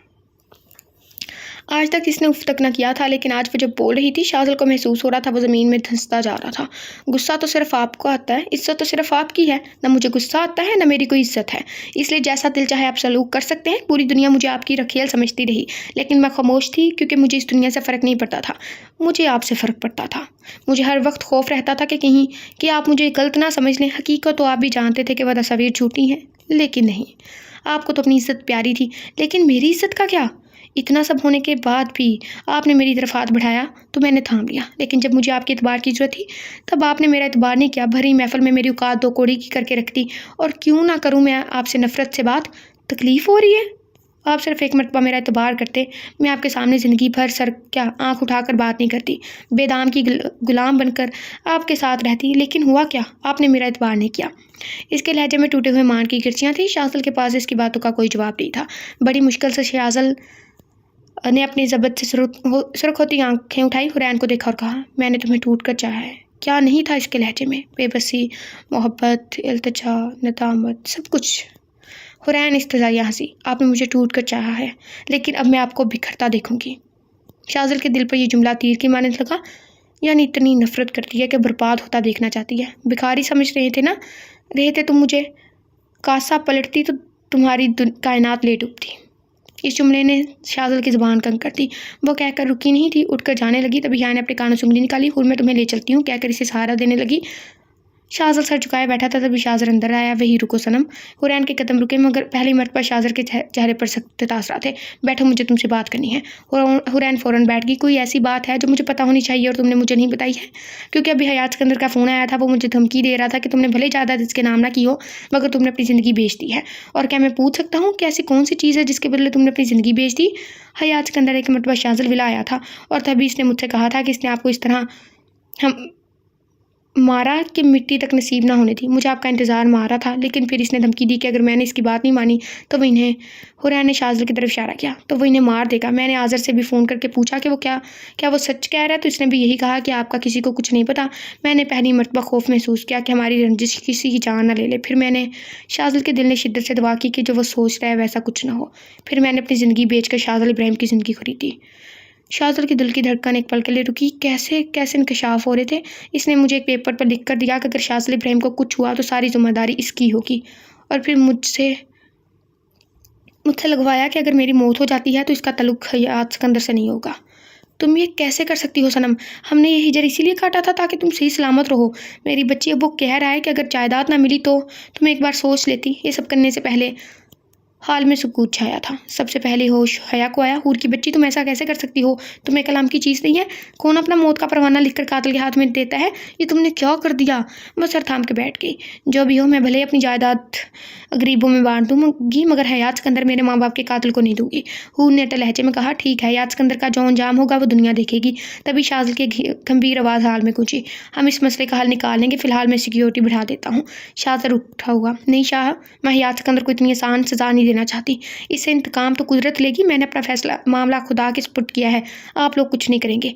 आज तक इसने उफ तक न किया था, लेकिन आज वो जब बोल रही थी शाहजल को महसूस हो रहा था वो ज़मीन में धंसता जा रहा था। गुस्सा तो सिर्फ आपको आता है, इज्जत तो सिर्फ आपकी है। न मुझे गुस्सा आता है, न मेरी कोई इज्जत है, इसलिए जैसा दिल चाहे आप सलूक कर सकते हैं। पूरी दुनिया मुझे आपकी रखेल समझती रही, लेकिन मैं खामोश थी क्योंकि मुझे इस दुनिया से फ़र्क नहीं पड़ता था। मुझे आपसे फ़र्क पड़ता था। मुझे हर वक्त खौफ रहता था कि कहीं कि आप मुझे गलत ना समझ लें। हकीकत तो आप भी जानते थे कि वह तस्वीर झूठी है, लेकिन नहीं, आपको तो अपनी इज्जत प्यारी थी, लेकिन मेरी इज्जत का क्या? इतना सब होने के बाद भी आपने मेरी तरफ हाथ बढ़ाया तो मैंने थाम लिया, लेकिन जब मुझे आपके एतबार की ज़रूरत थी तब आपने मेरा एतबार नहीं किया। भरी महफिल में मेरी औकात 2 कौड़ी की करके रखती। और क्यों ना करूं मैं आपसे नफ़रत से बात? तकलीफ़ हो रही है? आप सिर्फ एक मरतबा मेरा एतबार करते, मैं आपके सामने ज़िंदगी भर सर क्या आँख उठाकर बात नहीं करती, बेदाम की गुलाम बनकर आपके साथ रहती। लेकिन हुआ क्या, आपने मेरा एतबार नहीं किया। इसके लहजे में टूटे हुए मान की किरचियाँ थी। शाज़ल के पास इसकी बातों का कोई जवाब नहीं था। बड़ी मुश्किल से शाज़ल ने अपनी ज़बत से सुर्ख होती आँखें उठाई, हुरैन को देखा और कहा, मैंने तुम्हें टूट कर चाहा है। क्या नहीं था इसके लहजे में? बेबसी, मोहब्बत, इल्तिजा, नदामत, सब कुछ। हुरैन इस्तज़ाइया हंसी, आपने मुझे टूट कर चाहा है, लेकिन अब मैं आपको बिखरता देखूंगी। शाज़ल के दिल पर यह जुमला तीर की मानने लगा। यानी इतनी नफरत करती है कि बर्बाद होता देखना चाहती है। भिखारी समझ रहे थे तुम मुझे। कासा पलटती तो तुम्हारी कायनात ले डूबती। इस जुमले ने शाज़ल की ज़ुबान कंग कर दी। वो कहकर रुकी नहीं थी, उठकर जाने लगी। तभी यहाँ ने अपने कानों से उंगली निकाली। हुर, मैं तुम्हें ले चलती हूँ कहकर इसे सहारा देने लगी। शाज़ल सर झुकाए बैठा था। तभी शाज़र अंदर आया। वही रुको सनम। हुरैन के कदम रुके, मगर पहली मरतबा शाज़र के चेहरे पर सख्त तासरात थे। बैठो, मुझे तुमसे बात करनी है। हुरैन फ़ौरन बैठ गई। कोई ऐसी बात है जो मुझे पता होनी चाहिए और तुमने मुझे नहीं बताई है? क्योंकि अभी हयात सिकंदर का फ़ोन आया था। वो मुझे धमकी दे रहा था कि तुमने भले जायदाद इसके नाम ना की हो, मगर तुमने अपनी ज़िंदगी बेच दी है। और क्या मैं पूछ सकता हूँ कि ऐसी कौन सी चीज़ है जिसके बदले तुमने अपनी ज़िंदगी बेच दी? हयात सिकंदर एक मरतबा शाज़ल विला आया था और तभी इसने मुझसे कहा था कि इसने आपको इस तरह हम मारा कि मिट्टी तक नसीब ना होने थी। मुझे आपका इंतज़ार मारा था, लेकिन फिर इसने धमकी दी कि अगर मैंने इसकी बात नहीं मानी तो वो इन्हें, हुरैन ने शाज़ल की तरफ इशारा किया, तो वो इन्हें मार देगा। मैंने आज़र से भी फ़ोन करके पूछा कि वो क्या वो सच कह रहा है, तो इसने भी यही कहा कि आपका किसी को कुछ नहीं पता। मैंने पहली मरतबा खौफ महसूस किया कि हमारी रंजिश किसी की जान ना ले ले। फिर मैंने, शाज़ल के दिल ने शिद्दत से दुआ की कि जो वो सोच रहा है वैसा कुछ ना हो। फिर मैंने अपनी ज़िंदगी बेच कर शाज़ल इब्राहिम की ज़िंदगी खरीदी। शाज़ल के दिल की धड़कन एक पल के लिए रुकी। कैसे कैसे इंकशाफ हो रहे थे। इसने मुझे एक पेपर पर लिख कर दिया कि अगर शाज़ल इब्राहिम को कुछ हुआ तो सारी जिम्मेदारी इसकी होगी। और फिर मुझसे लगवाया कि अगर मेरी मौत हो जाती है तो इसका ताल्लुक़ हयात सिकंदर से नहीं होगा। तुम ये कैसे कर सकती हो सनम? हमने ये हिजर इसीलिए काटा था ताकि तुम सही सलामत रहो। मेरी बच्ची अब वो कह रहा है कि अगर जायदाद ना मिली तो तुम एक बार सोच लेती। ये सब करने से पहले हाल में सुकूत छाया था। सबसे पहले होश हया को आया। हूर की बच्ची, तुम ऐसा कैसे कर सकती हो? तुम्हें कलाम की चीज़ नहीं है? कौन अपना मौत का परवाना लिखकर कातिल के हाथ में देता है? ये तुमने क्या कर दिया? मैं सर थाम के बैठ गई। जो भी हो, मैं भले अपनी जायदाद गरीबों में बांट दूँगी, मगर हयात सिकंदर मेरे माँ बाप के कातिल को नहीं दूँगी। हूर ने अटल लहजे में कहा, ठीक है, हयात सिकंदर का जो अंजाम होगा वो दुनिया देखेगी। तभी शाज़ल की गंभीर आवाज़ हाल में गूंजी, हम इस मसले का हल निकाल लेंगे, फिलहाल मैं सिक्योरिटी बढ़ा देता हूँ। शाज़र उठा हुआ, नहीं शाह, मैं हयात सिकंदर को इतनी आसान सज़ा नहीं देना चाहती। इससे इंतकाम तो कुदरत लेगी। मैंने अपना मामला खुदा के सुपुर्द किया है। आप लोग कुछ नहीं करेंगे।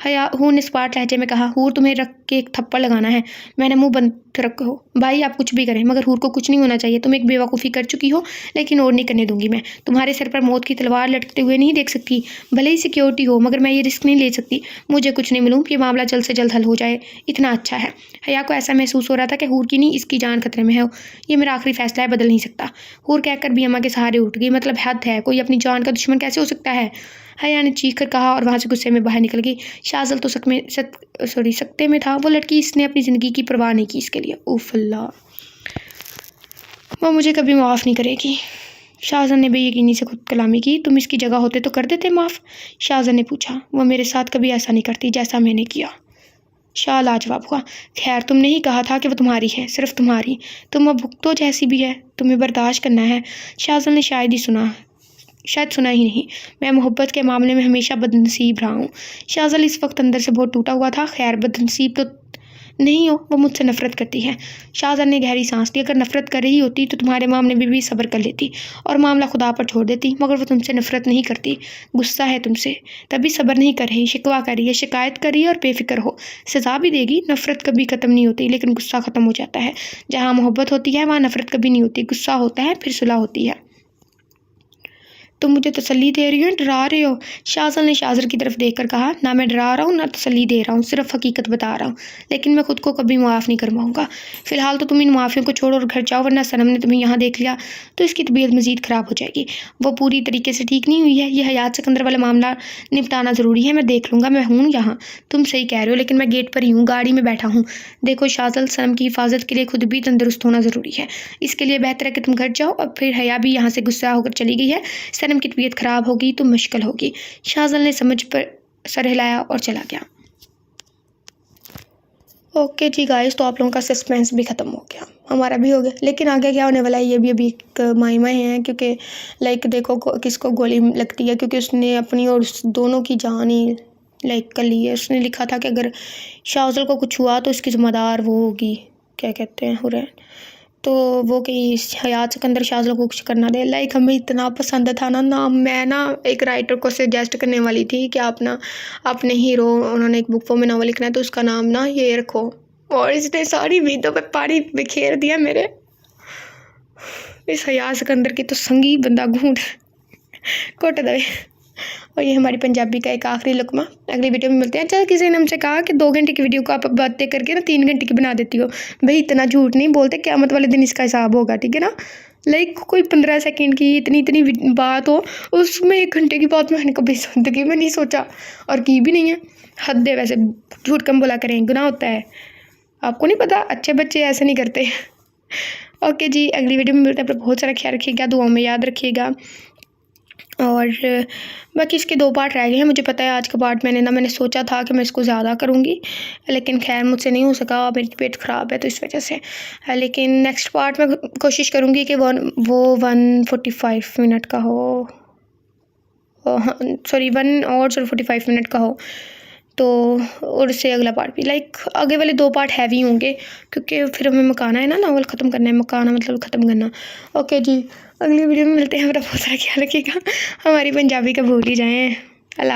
हूर ने स्पाट लहजे में कहा, हूर, तुम्हें रख के एक थप्पड़ लगाना है। मैंने मुंह बंद रखो। भाई, आप कुछ भी करें, मगर हूर को कुछ नहीं होना चाहिए। तुम एक बेवकूफ़ी कर चुकी हो, लेकिन और नहीं करने दूंगी मैं। तुम्हारे सर पर मौत की तलवार लटकते हुए नहीं देख सकती। भले ही सिक्योरिटी हो, मगर मैं ये रिस्क नहीं ले सकती। मुझे कुछ नहीं मिलूँ, ये मामला जल्द से जल्द हल हो जाए, इतना अच्छा है। हया को ऐसा महसूस हो रहा था कि हूर की नहीं, इसकी जान खतरे में है। ये मेरा आखिरी फैसला है, बदल नहीं सकता। हूर कहकर भी अम्मा के सहारे उठ गई। मतलब हद है, कोई अपनी जान का दुश्मन कैसे हो सकता है? हया ने चीख कर कहा और वहाँ से गुस्से में बाहर निकल गई। शाज़ल तो सकते में था। वो लड़की, इसने अपनी ज़िंदगी की परवाह नहीं की इसके लिए। उफ़ अल्लाह, वो मुझे कभी माफ़ नहीं करेगी। शाहजहां ने बेयकीनी से खुद कलामी की। तुम इसकी जगह होते तो कर देते माफ़? शाहजहां ने पूछा। वो मेरे साथ कभी ऐसा नहीं करती जैसा मैंने किया। शाह लाजवाब हुआ। खैर, तुमने ही कहा था कि वो तुम्हारी है, सिर्फ तुम्हारी। तुम अब भुगतो जैसी भी है, तुम्हें बर्दाश्त करना है। शाहजहां ने शायद सुना ही नहीं। मैं मोहब्बत के मामले में हमेशा बदनसीब रहा हूँ। शाहजहां इस वक्त अंदर से बहुत टूटा हुआ था। खैर, बदनसीब तो नहीं हो, वो मुझसे नफ़रत करती है। शाहजहां ने गहरी सांस ली। अगर नफ़रत कर रही होती तो तुम्हारे मामले में भी सब्र कर लेती और मामला खुदा पर छोड़ देती, मगर वो तुमसे नफ़रत नहीं करती, गुस्सा है तुमसे, तभी सब्र नहीं कर रही, शिकवा कर रही है, शिकायत कर रही है और बेफिक्र हो। सज़ा भी देगी। नफ़रत कभी ख़त्म नहीं होती, लेकिन गुस्सा ख़त्म हो जाता है। जहाँ मोहब्बत होती है वहाँ नफ़रत कभी नहीं होती। गुस्सा होता है, फिर सुलह होती है। तुम मुझे तसल्ली दे रही हो, डरा रहे हो? शाहजहां ने शाज़र की तरफ देखकर कहा, ना मैं डरा रहा हूँ ना तसल्ली दे रहा हूँ, सिर्फ हकीकत बता रहा हूँ। लेकिन मैं खुद को कभी माफ़ नहीं कर पाऊँगा। फ़िलहाल तो तुम इन माफ़ियों को छोड़ो और घर जाओ, वरना सनम ने तुम्हें यहाँ देख लिया तो इसकी तबीयत मज़ीद ख़राब हो जाएगी। वो पूरी तरीके से ठीक नहीं हुई है। ये हयात सिकंदर वाला मामला निपटाना ज़रूरी है। मैं देख लूँगा, मैं हूँ यहाँ। तुम सही कह रहे हो, लेकिन मैं गेट पर ही हूँ, गाड़ी में बैठा हूँ। देखो शाज़ल, सनम की हिफाजत के लिए खुद भी तंदुरुस्त होना ज़रूरी है। इसके लिए बेहतर है कि तुम घर जाओ। और फिर हया भी यहाँ से गुस्सा होकर चली गई है। सनम की तबीयत ख़राब होगी तो मुश्किल होगी। शाहजहां ने समझ पर सर हिलाया और चला गया। ओके जी गाइस, तो आप लोगों का सस्पेंस भी ख़त्म हो गया, हमारा भी हो गया, लेकिन आगे क्या होने वाला है ये भी अभी एक मायने हैं, क्योंकि लाइक देखो किसको गोली लगती है, क्योंकि उसने अपनी और उस दोनों की जान ही लाइक कर ली है। उसने लिखा था कि अगर शाहज़ल को कुछ हुआ तो उसकी ज़िम्मेदार वो होगी, क्या कहते हैं, हुरैन। तो वो कि हयात सिकंदर शाहज़ल को कुछ करना दे। लाइक हमें इतना पसंद था ना मैं ना एक राइटर को सजेस्ट करने वाली थी कि आप ना अपने हीरो, उन्होंने एक बुक में नावल लिखना है तो उसका नाम ना ये रखो, और इसने सारी उम्मीदों पे पानी बिखेर दिया मेरे। इस हयात सिकंदर की तो संगी बंदा घूंट कोट दे। और ये हमारी पंजाबी का एक आखिरी लुकमा, अगली वीडियो में मिलते हैं। अच्छा, किसी ने हमसे कहा कि 2 घंटे की वीडियो को आप बातें करके ना 3 घंटे की बना देती हो। भाई इतना झूठ नहीं बोलते, क़यामत वाले दिन इसका हिसाब होगा, ठीक है ना। लाइक कोई 15 सेकंड की इतनी बात हो, उसमें 1 घंटे की बात मैंने कभी ज़िंदगी में नहीं सोचा और की भी नहीं है। हद है वैसे, झूठ कम बोला करें, गुनाह होता है। आपको नहीं पता, अच्छे बच्चे ऐसे नहीं करते। ओके जी, अगली वीडियो में मिलते हैं। अपना बहुत सारा ख्याल रखिएगा, दुआओं में याद रखिएगा। और बाकी इसके 2 पार्ट रह गए हैं। मुझे पता है आज का पार्ट मैंने सोचा था कि मैं इसको ज़्यादा करूँगी, लेकिन खैर मुझसे नहीं हो सका, मेरी तबीयत ख़राब है तो इस वजह से। लेकिन नेक्स्ट पार्ट में कोशिश करूँगी कि वो 145 मिनट का हो, हाँ सॉरी 1 और 45 मिनट का हो। तो और उससे अगला पार्ट भी, लाइक आगे वाले 2 पार्ट हैवी होंगे, क्योंकि फिर हमें मकाना है ना, नावल ख़त्म करना है, मकाना मतलब ख़त्म करना। ओके जी, अगली वीडियो में मिलते हैं। मेरा बहुत सारा ख्याल रखिएगा, हमारी पंजाबी का भूल ही जाएँ। अल्लाह।